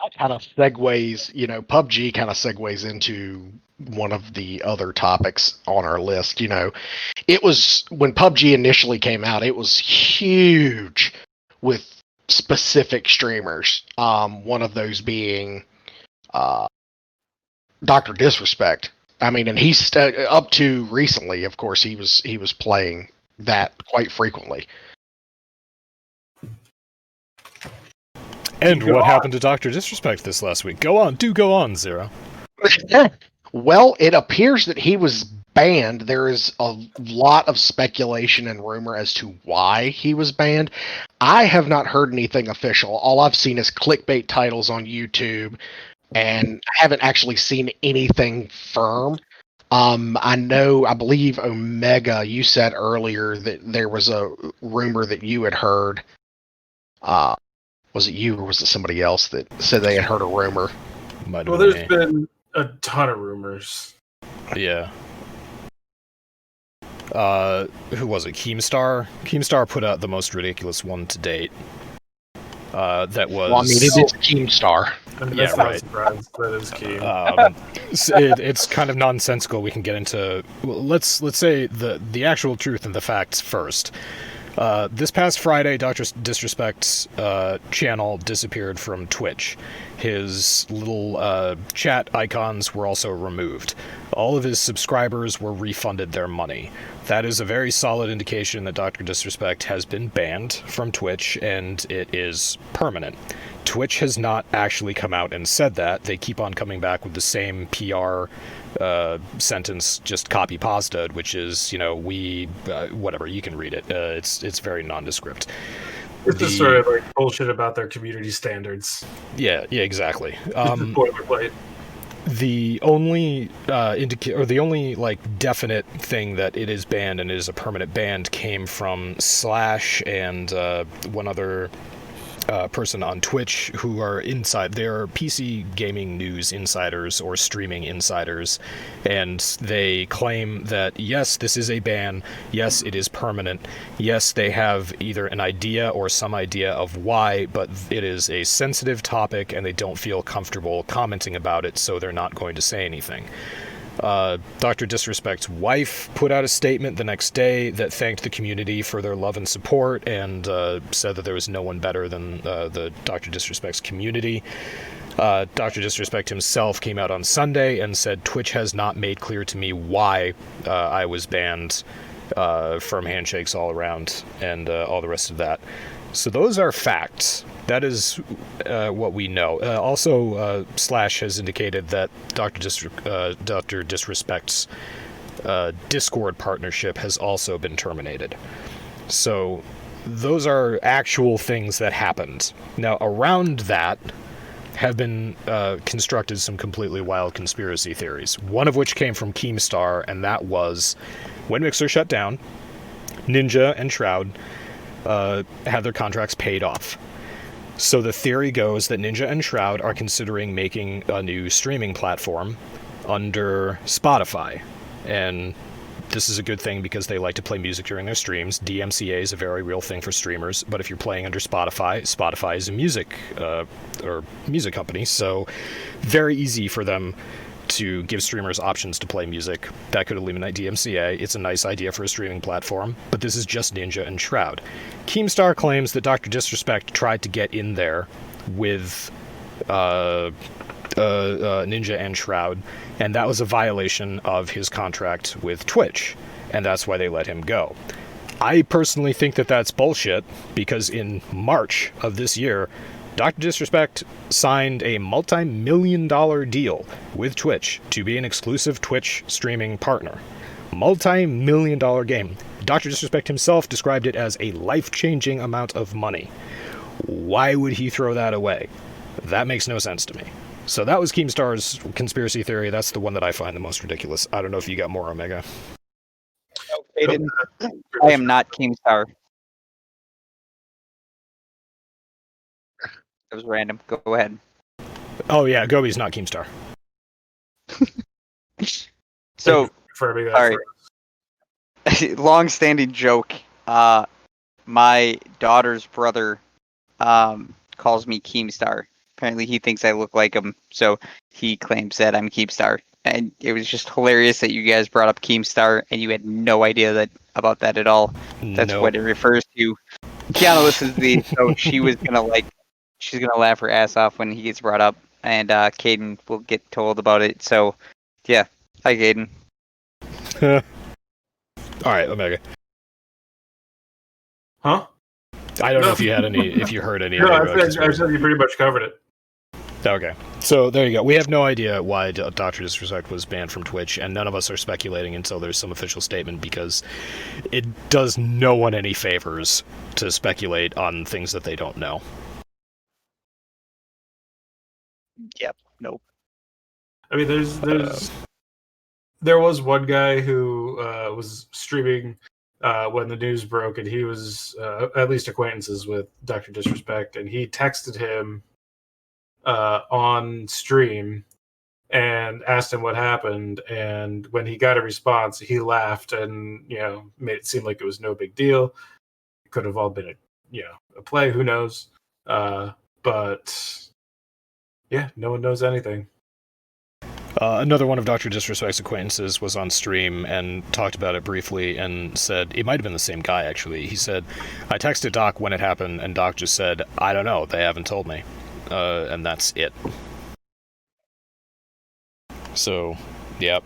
That kind of segues, PUBG kind of segues into one of the other topics on our list. It was when PUBG initially came out, it was huge with specific streamers. One of those being Dr. Disrespect. I mean, and he's up to recently, of course, he was playing that quite frequently. And what happened to Dr. Disrespect this last week? Go on, Zero. Well, it appears that he was banned. There is a lot of speculation and rumor as to why he was banned. I have not heard anything official. All I've seen is clickbait titles on YouTube, and I haven't actually seen anything firm. I believe Omega, you said earlier that there was a rumor that you had heard. Was it you or was it somebody else that said they had heard a rumor? Well, there's been a ton of rumors. Yeah. Who was it? Keemstar? Keemstar put out the most ridiculous one to date. That was... Well, I mean, it's Keemstar. I mean, that's not a surprise. That is Keem. It's kind of nonsensical. We can get into... Well, let's say the actual truth and the facts first. This past Friday, Dr. Disrespect's channel disappeared from Twitch. His little chat icons were also removed. All of his subscribers were refunded their money. That is a very solid indication that Dr. Disrespect has been banned from Twitch, and it is permanent. Twitch has not actually come out and said that. They keep on coming back with the same PR sentence, just copy-pasted, which is, whatever, you can read it. It's very nondescript. It's just sort of like bullshit about their community standards. Yeah, exactly. Boilerplate. The only definite thing that it is banned and is a permanent ban came from Slash and one other person on Twitch who are inside. They're PC gaming news insiders or streaming insiders, and they claim that yes, this is a ban, yes, it is permanent, yes, they have either an idea or some idea of why, but it is a sensitive topic and they don't feel comfortable commenting about it, so they're not going to say anything. Dr. Disrespect's wife put out a statement the next day that thanked the community for their love and support and said that there was no one better than the Dr. Disrespect's community. Dr. Disrespect himself came out on Sunday and said Twitch has not made clear to me why I was banned, firm handshakes all around, and all the rest of that. So those are facts. That is what we know. Also, Slash has indicated that Dr. Disrespect's Discord partnership has also been terminated. So those are actual things that happened. Now, around that have been constructed some completely wild conspiracy theories, one of which came from Keemstar, and that was when Mixer shut down, Ninja and Shroud had their contracts paid off. So the theory goes that Ninja and Shroud are considering making a new streaming platform under Spotify. And this is a good thing because they like to play music during their streams. DMCA is a very real thing for streamers, but if you're playing under Spotify, Spotify is a music company, so very easy for them to give streamers options to play music. That could eliminate DMCA. It's a nice idea for a streaming platform, but this is just Ninja and Shroud. Keemstar claims that Dr. Disrespect tried to get in there with Ninja and Shroud, and that was a violation of his contract with Twitch, and that's why they let him go. I personally think that that's bullshit, because in March of this year, Dr. Disrespect signed a multi-million-dollar deal with Twitch to be an exclusive Twitch streaming partner. Multi-million-dollar game. Dr. Disrespect himself described it as a life-changing amount of money. Why would he throw that away? That makes no sense to me. So that was Keemstar's conspiracy theory. That's the one that I find the most ridiculous. I don't know if you got more, Omega. I am not Keemstar. It was random. Go ahead. Oh yeah, Gobi's not Keemstar. So, For that sorry. Long-standing joke. My daughter's brother calls me Keemstar. Apparently, he thinks I look like him, so he claims that I'm Keemstar. And it was just hilarious that you guys brought up Keemstar, and you had no idea about that at all. That's Nope. what it refers to. Kiana listens to these, so she's gonna laugh her ass off when he gets brought up, and Caden will get told about it. So, yeah. Hi, Caden. All right, Omega. Huh? I don't know if you had any, if you heard any. No, other, I said you pretty much covered it. Okay, so there you go. We have no idea why Dr. Disrespect was banned from Twitch, and none of us are speculating until there's some official statement, because it does no one any favors to speculate on things that they don't know. Yep. Nope. I mean, there was one guy who was streaming when the news broke, and he was at least acquaintances with Dr. Disrespect, and he texted him on stream and asked him what happened, and when he got a response, he laughed and made it seem like it was no big deal. It could have all been a play, who knows? But yeah, no one knows anything. Another one of Dr. Disrespect's acquaintances was on stream and talked about it briefly and said, it might have been the same guy actually, he said, I texted Doc when it happened, and Doc just said, I don't know, they haven't told me. And that's it. So, yep.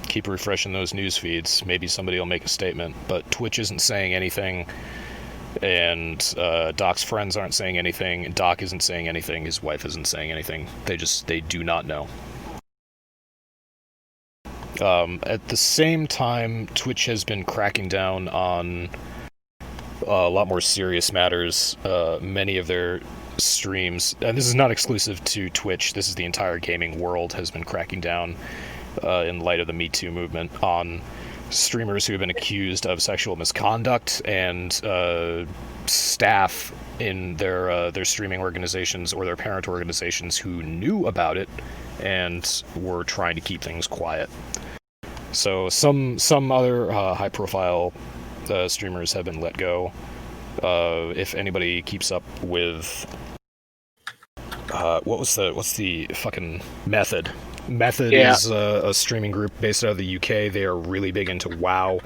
Keep refreshing those news feeds. Maybe somebody will make a statement, but Twitch isn't saying anything, and Doc's friends aren't saying anything, and Doc isn't saying anything, his wife isn't saying anything. They do not know. At the same time, Twitch has been cracking down on a lot more serious matters. Many of their streams, and this is not exclusive to Twitch, this is the entire gaming world, has been cracking down in light of the Me Too movement on streamers who have been accused of sexual misconduct, and staff in their streaming organizations or their parent organizations who knew about it and were trying to keep things quiet. So some other high-profile streamers have been let go. If anybody keeps up with what's the fucking Method? Method is a streaming group based out of the UK. They are really big into WoW.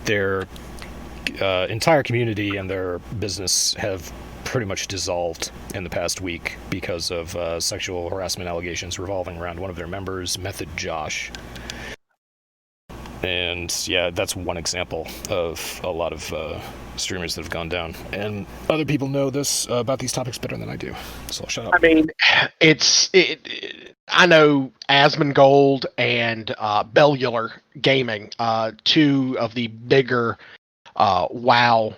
Their entire community and their business have pretty much dissolved in the past week because of sexual harassment allegations revolving around one of their members, Method Josh. And yeah, that's one example of a lot of streamers that have gone down. And other people know this about these topics better than I do, so I'll shut up. I mean, I know Asmongold and Bellular Gaming, two of the bigger WoW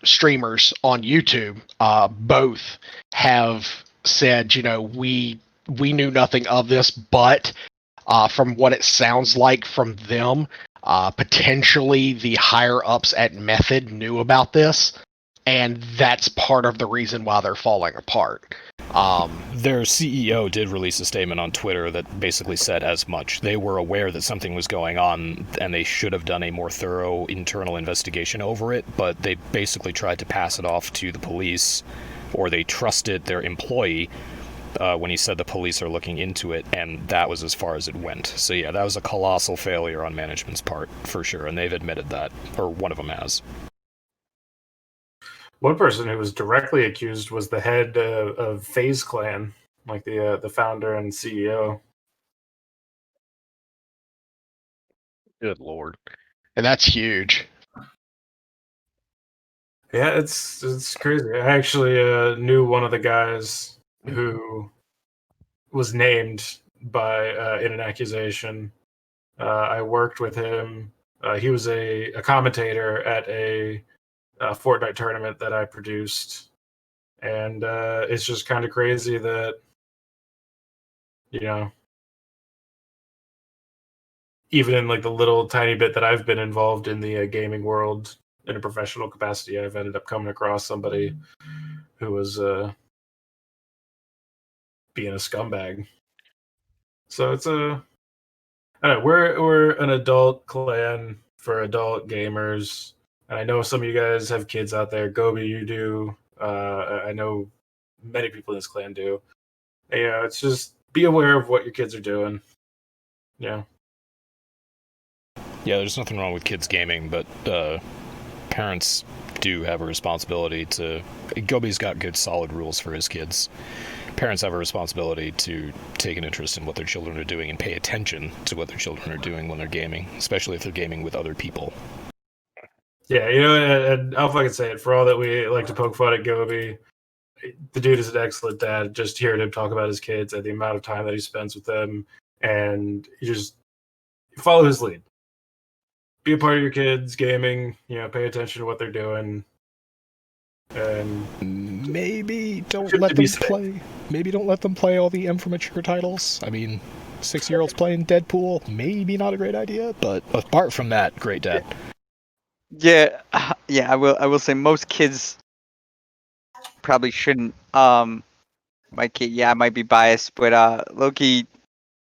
streamers on YouTube, both have said, we knew nothing of this, but from what it sounds like from them, Potentially the higher ups at Method knew about this, and that's part of the reason why they're falling apart. Their CEO did release a statement on Twitter that basically said as much. They were aware that something was going on, and they should have done a more thorough internal investigation over it, but they basically tried to pass it off to the police, or they trusted their employee when he said the police are looking into it, and that was as far as it went. So yeah, that was a colossal failure on management's part, for sure, and they've admitted that, or one of them has. One person who was directly accused was the head of FaZe Clan, like the founder and CEO. Good lord. And that's huge. Yeah, it's crazy. I actually knew one of the guys who was named by in an accusation. I worked with him. He was a commentator at a Fortnite tournament that I produced, and it's just kind of crazy that, you know, even in like the little tiny bit that I've been involved in the gaming world in a professional capacity, I've ended up coming across somebody who was being a scumbag. So it's I don't know, we're an adult clan for adult gamers, and I know some of you guys have kids out there. Gobi, you do. I know many people in this clan do. And, you know, it's just be aware of what your kids are doing. Yeah. Yeah, there's nothing wrong with kids gaming, but parents do have a responsibility to... Gobi's got good, solid rules for his kids. Parents have a responsibility to take an interest in what their children are doing and pay attention to what their children are doing when they're gaming, especially if they're gaming with other people. Yeah, you know, and I'll fucking say it. For all that we like to poke fun at Gobi, the dude is an excellent dad. Just hearing him talk about his kids and the amount of time that he spends with them, and you just follow his lead. Be a part of your kids' gaming. You know, pay attention to what they're doing, and maybe don't let them play. Maybe don't let them play all the M for Mature titles. I mean, 6-year-olds playing Deadpool, maybe not a great idea, but apart from that, great dad. Yeah, I will say most kids probably shouldn't. My kid, yeah, I might be biased, but Loki,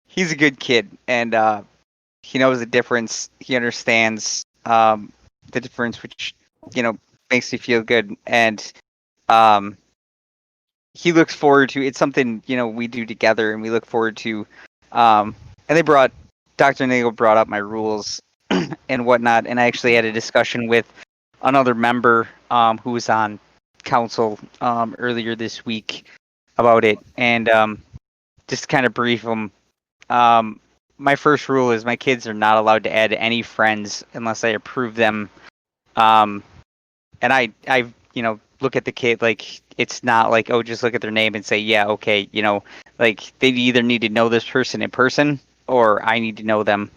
he's a good kid, and he knows the difference. He understands the difference, which, you know, makes me feel good, and he looks forward to. It's something, you know, we do together, and we look forward to. And DrNiggle brought up my rules and whatnot, and I actually had a discussion with another member who was on council earlier this week about it, and just to kind of brief them. My first rule is my kids are not allowed to add any friends unless I approve them. And I you know, look at the kid, like, it's not like, oh, just look at their name and say, yeah, okay, you know, like, they either need to know this person in person or I need to know them.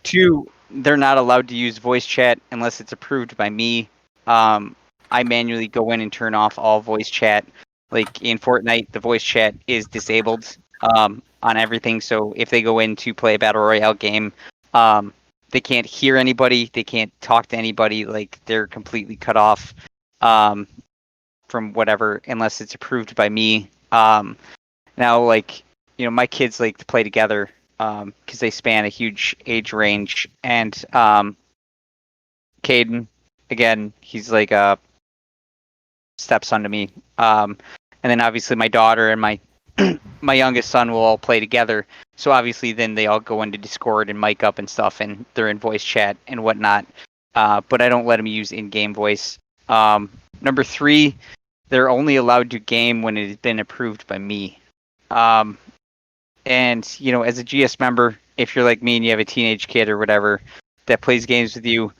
2, they're not allowed to use voice chat unless it's approved by me. I manually go in and turn off all voice chat. Like in Fortnite, the voice chat is disabled on everything. So if they go in to play a battle royale game, they can't hear anybody. They can't talk to anybody. Like, they're completely cut off from whatever unless it's approved by me. Now, like, you know, my kids like to play together because they span a huge age range. And Caden, again, he's like a stepson to me. And then obviously my daughter and my my youngest son will all play together. So obviously then they all go into Discord and mic up and stuff, and they're in voice chat and whatnot. But I don't let them use in-game voice. Number 3, they're only allowed to game when it has been approved by me. And, you know, as a GS member, if you're like me and you have a teenage kid or whatever that plays games with you,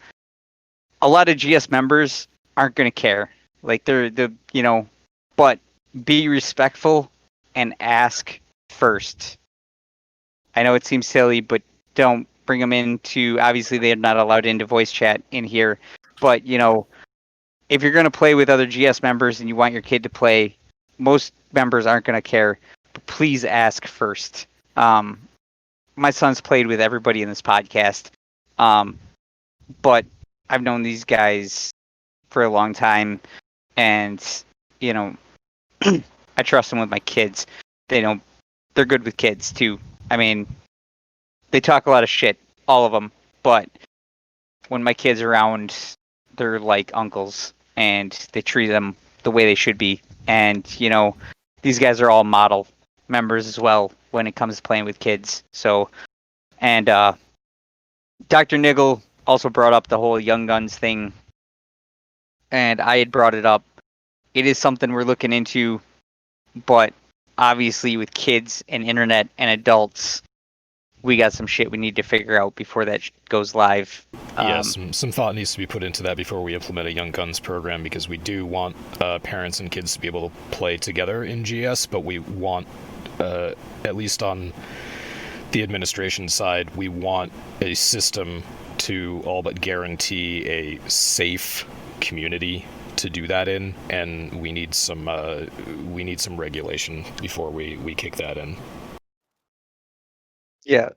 a lot of GS members aren't going to care. Like, they're you know, but be respectful and ask first. I know it seems silly, but don't bring them into, obviously they're not allowed into voice chat in here, but, you know, if you're going to play with other GS members and you want your kid to play, most members aren't going to care, but please ask first. my son's played with everybody in this podcast, but I've known these guys for a long time, and you know, I trust them with my kids. They're good with kids too. I mean, they talk a lot of shit, all of them, but when my kids are around, they're like uncles, and they treat them the way they should be. And you know, these guys are all model members as well when it comes to playing with kids. So, and DrNiggle also brought up the whole Young Guns thing, and I had brought it up. It is something we're looking into, but obviously with kids and internet and adults, we got some shit we need to figure out before that goes live. Yeah, some thought needs to be put into that before we implement a Young Guns program, because we do want parents and kids to be able to play together in GS, but we want, at least on the administration side, we want a system to all but guarantee a safe community to do that in, and we need some regulation before we kick that in. Yeah,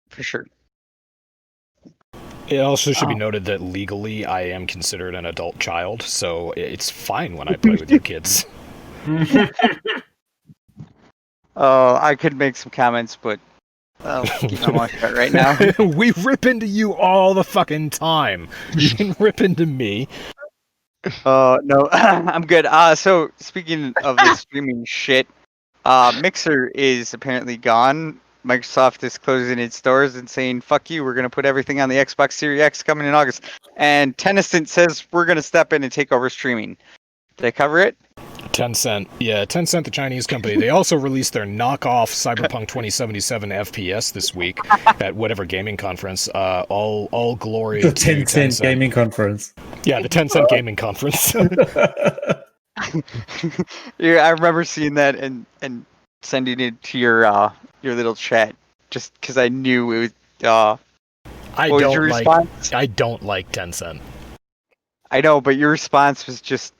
for sure. It also should be noted that legally I am considered an adult child, so it's fine when I play with you kids. I could make some comments, but I'll keep my mouth shut right now. We rip into you all the fucking time. You can rip into me. No, I'm good. So speaking of the streaming shit, Mixer is apparently gone. Microsoft is closing its doors and saying, fuck you, we're going to put everything on the Xbox Series X coming in August. And Tencent says we're going to step in and take over streaming. Did I cover it? Tencent. Yeah, Tencent, the Chinese company. They also released their knockoff Cyberpunk 2077 FPS this week at whatever gaming conference. All glory The to Tencent Gaming Conference. Yeah, the Tencent Gaming Conference. Yeah, I remember seeing that and sending it to your little chat just because I knew it was. I what was your response? I don't like Tencent. I know, but your response was just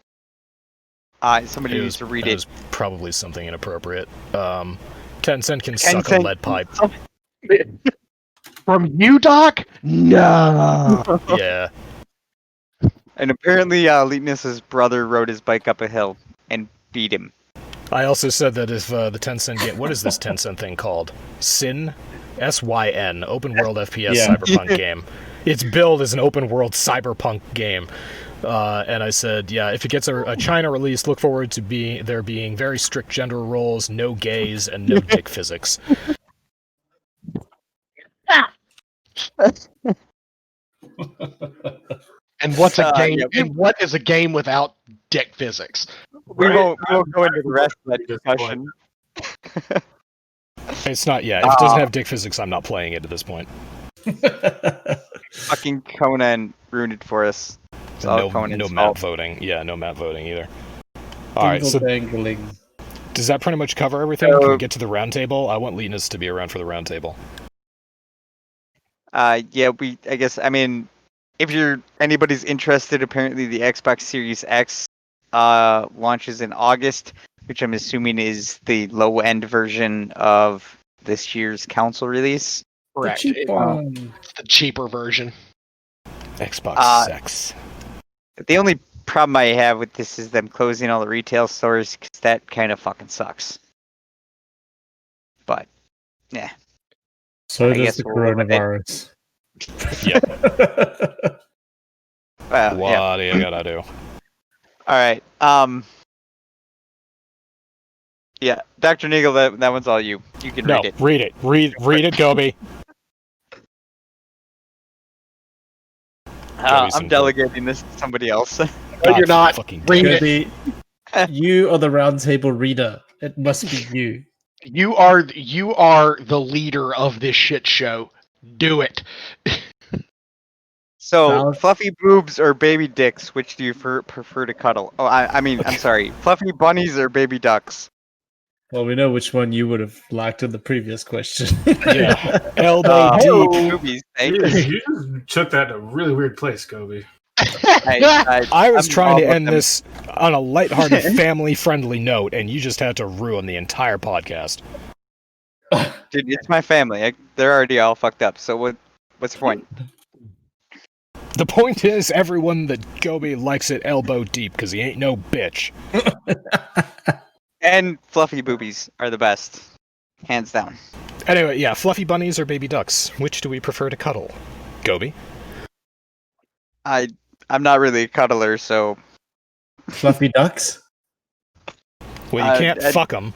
somebody needs to read it. It was probably something inappropriate. Tencent can suck a lead pipe. From you, Doc? No. Yeah. And apparently, Leetness's brother rode his bike up a hill and beat him. I also said that if the Tencent game, what is this Tencent thing called? Syn? SYN, open world FPS cyberpunk game. Its build is an open world cyberpunk game. And I said, yeah, if it gets a China release, look forward to there being very strict gender roles, no gays, and no dick physics. And what's a game? And what is a game without dick physics? We won't go into the rest of that discussion. It's not, yeah. If it doesn't have dick physics, I'm not playing it at this point. Fucking Conan ruined it for us. No map voting. Yeah, no map voting either. Alright, so Dangling. does that pretty much cover everything? Can we get to the roundtable? I want Linus to be around for the roundtable. Yeah, I guess, I mean, if anybody's interested, apparently the Xbox Series X launches in August, which I'm assuming is the low-end version of this year's console release. Correct. It's the cheaper version. Xbox X. The only problem I have with this is them closing all the retail stores, because that kind of fucking sucks. But, yeah. So does the coronavirus. Yeah. Well, what do you gotta do? Alright, yeah, DrNiggle, that one's all you. You can read it. Read it. Read it, Gobi. I'm delegating this to somebody else. No, you're not. Read it. You are the roundtable reader. It must be you. You are the leader of this shit show. Do it. So, fluffy boobs or baby dicks, which do you prefer to cuddle? Oh, I'm sorry. Fluffy bunnies or baby ducks? Well, we know which one you would have liked in the previous question. Yeah. Elbow deep. Boobies, You just took that to a really weird place, Kobe. I was trying to end this on a lighthearted, family-friendly note, and you just had to ruin the entire podcast. Dude, it's my family. They're already all fucked up. So what's the point? The point is, everyone that Gobi likes it elbow deep because he ain't no bitch. And fluffy boobies are the best, hands down. Anyway, yeah, fluffy bunnies or baby ducks. Which do we prefer to cuddle? Gobi? I'm not really a cuddler, so Fluffy ducks? Well, you can't fuck them.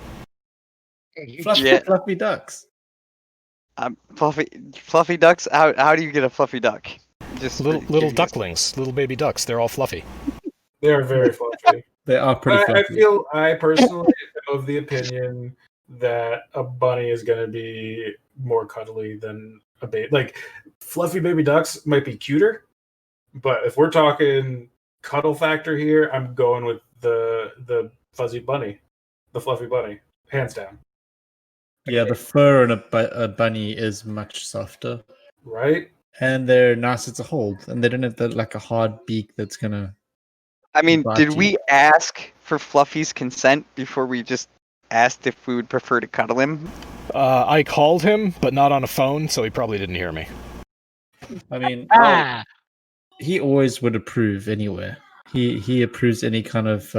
Fluffy ducks. fluffy ducks. How do you get a fluffy duck? Just Little ducklings, little baby ducks. They're all fluffy. They are very fluffy. They are pretty fluffy. I personally am of the opinion that a bunny is going to be more cuddly than a baby. Like, fluffy baby ducks might be cuter, but if we're talking cuddle factor here, I'm going with the fuzzy bunny, the fluffy bunny, hands down. Yeah, the fur on a bunny is much softer, Right? and they're nicer to hold, and they don't have like a hard beak that's gonna. I mean, Bite did you. we ask for Fluffy's consent before we just asked if we would prefer to cuddle him? I called him, but not on a phone, so he probably didn't hear me. I mean, He he always would approve anywhere. He approves any kind of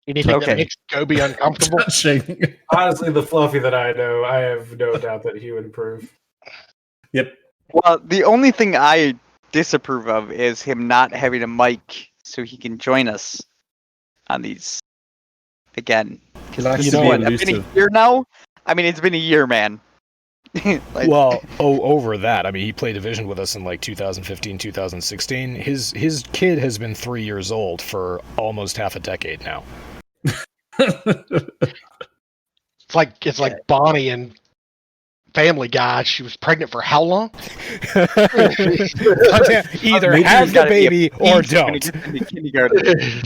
anything Okay. that makes Gobi uncomfortable. touching. Honestly, the fluffy that I know, I have no doubt that he would approve. Yep. Well, the only thing I disapprove of is him not having a mic so he can join us on these again. He likes This to is be what, it's been a elusive. year now? I mean, it's been a year, man. Like, Well, over that, I mean, he played Division with us in like 2015, 2016. His kid has been 3 years old for almost half a decade now. It's like Bonnie and Family Guy. She was pregnant for how long? Either Maybe have he's the gotta be a baby or beast when he don't. gets into kindergarten.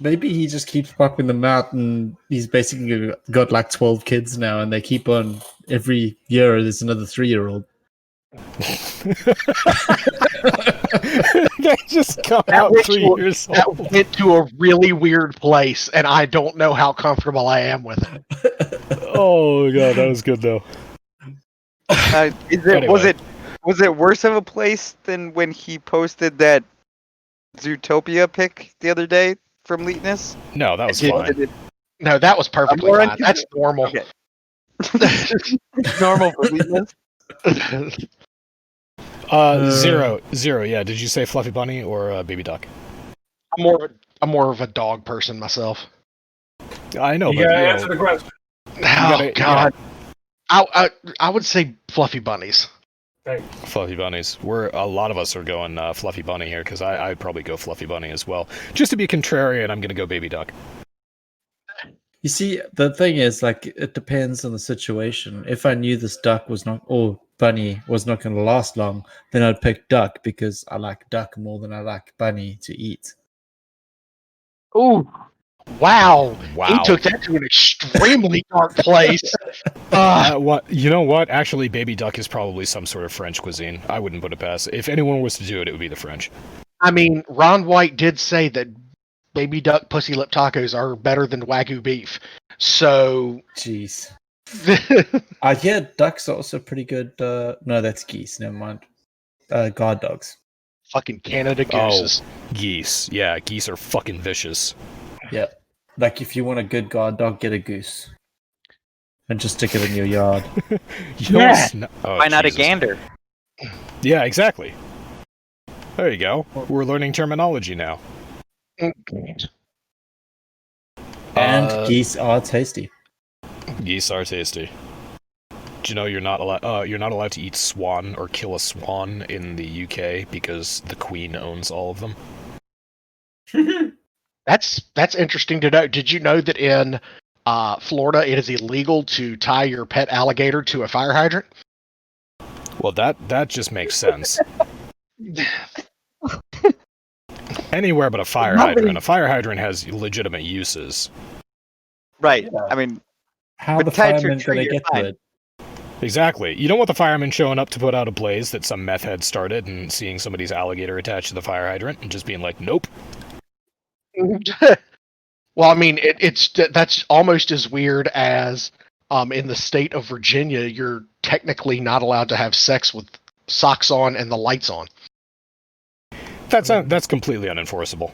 Maybe he just keeps popping them out, and he's basically got like 12 kids now, and they keep on every year. There's another 3-year-old. They just come That out went 3 to- years That old. went to a really weird place, and I don't know how comfortable I am with it. Oh god, that was good though. Was it worse of a place than when he posted that Zootopia pic the other day from Leetness? No, that was Did- fine. No, that was perfectly I'm more fine. That's normal. Okay. Normal for Leetness. Zero. Yeah. Did you say fluffy bunny or baby duck? I'm more of a dog person myself. I know, You but gotta you know, answer the question. Oh God, I would say fluffy bunnies. fluffy bunnies. A lot of us are going fluffy bunny here because I'd probably go fluffy bunny as well. Just to be contrarian, I'm gonna go baby duck. You see, the thing is, like, it depends on the situation. If I knew this duck was not, or bunny was not going to last long, then I'd pick duck because I like duck more than I like bunny to eat. Ooh, wow! Wow. He took that to an extremely dark place. What you know? What actually, baby duck is probably some sort of French cuisine. I wouldn't put it past. If anyone was to do it, it would be the French. I mean, Ron White did say that baby duck pussy lip tacos are better than Wagyu beef. So, Jeez. I hear ducks are also pretty good. No, that's geese. Never mind. Guard dogs. fucking Canada gooses. Geese. Yeah, geese are fucking vicious. Yeah. Like, if you want a good guard dog, get a goose. And just stick it in your yard. You know what's n- oh, Why not a Jesus. gander? Yeah, exactly. There you go. We're learning terminology now. And geese are tasty. Geese are tasty. Do you know you're not allowed to eat swan or kill a swan in the UK because the Queen owns all of them? That's interesting to know. Did you know that in Florida it is illegal to tie your pet alligator to a fire hydrant? Well, that just makes sense. Anywhere but a fire hydrant. A fire hydrant has legitimate uses. Right. I mean, How But the tied to a firemen tree, gonna you're get fine. to it? Exactly. You don't want the firemen showing up to put out a blaze that some meth head started and seeing somebody's alligator attached to the fire hydrant and just being like, nope. Well, I mean, that's almost as weird as in the state of Virginia, you're technically not allowed to have sex with socks on and the lights on. That's completely unenforceable.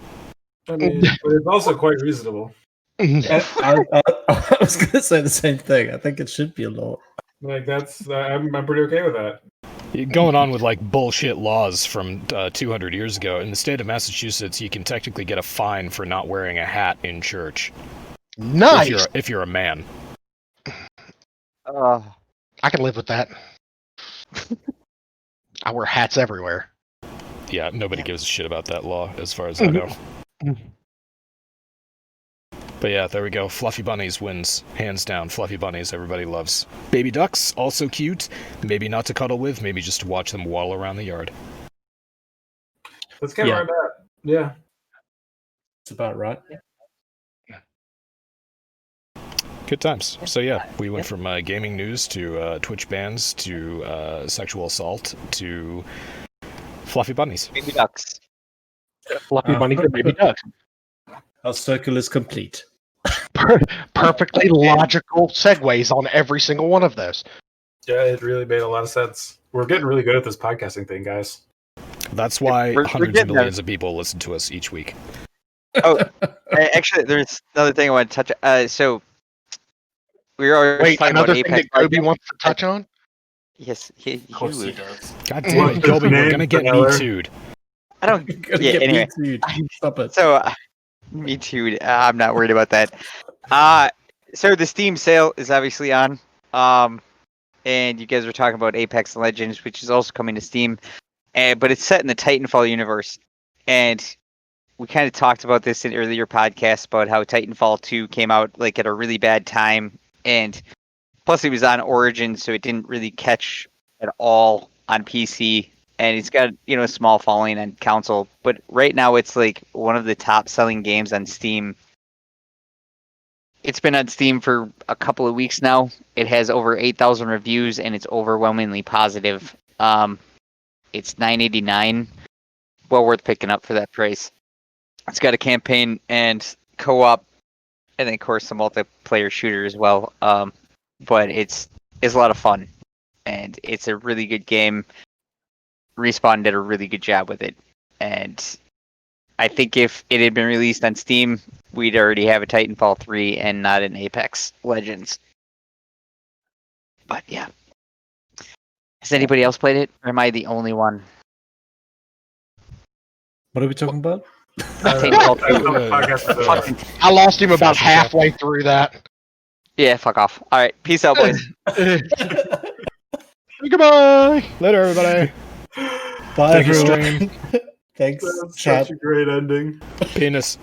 I mean, but it's also quite reasonable. I was going to say the same thing. I think it should be a law. Like that's, I'm pretty okay with that. Going on with like bullshit laws from 200 years ago, in the state of Massachusetts, you can technically get a fine for not wearing a hat in church. Nice. If you're a man. I can live with that. I wear hats everywhere. Yeah, nobody gives a shit about that law, as far as I know. But yeah, there we go. Fluffy bunnies wins. Hands down, fluffy bunnies everybody loves. Baby ducks, also cute. Maybe not to cuddle with, maybe just to watch them waddle around the yard. That's kind of where I'm at. Yeah. It's about right. Good times. So yeah, we went from gaming news to Twitch bans to sexual assault to fluffy bunnies. Baby ducks. Fluffy bunnies and baby ducks. Our circle is complete. Perfectly logical segues on every single one of those. Yeah, it really made a lot of sense. We're getting really good at this podcasting thing, guys. That's why We're hundreds of getting millions of people listen to us each week. Oh, actually, there's another thing I want to touch. So we were already Wait, talking another about thing Apex. that Gobi wants to touch on? Yes, Of course he does. God damn it, What's Gobi, his we're name, gonna get me Vanilla? too'd. I don't. Gonna Yeah. get Anyway, me too. Stop it. so me too. I'm not worried about that. So the Steam sale is obviously on. And you guys were talking about Apex Legends, which is also coming to Steam, but it's set in the Titanfall universe. And we kind of talked about this in earlier podcasts about how Titanfall 2 came out like at a really bad time, and plus it was on Origin, so it didn't really catch at all on PC. And it's got a small following on console, but right now it's like one of the top selling games on Steam. It's been on Steam for a couple of weeks now. It has over 8,000 reviews, and it's overwhelmingly positive. It's $9.89. Well worth picking up for that price. It's got a campaign and co-op, and then of course some multiplayer shooter as well. But it's a lot of fun, and it's a really good game. Respawn did a really good job with it, and I think if it had been released on Steam, we'd already have a Titanfall 3 and not an Apex Legends. But yeah. Has anybody else played it, or am I the only one? What are we talking about? Titanfall 2. That's not what podcast is about. Fucking- I lost him about halfway through that. Yeah, fuck off. Alright, peace out, boys. Goodbye. Later, everybody. Bye, Thank you, everyone. stream. Thanks, That's chat. such a great ending. Penis.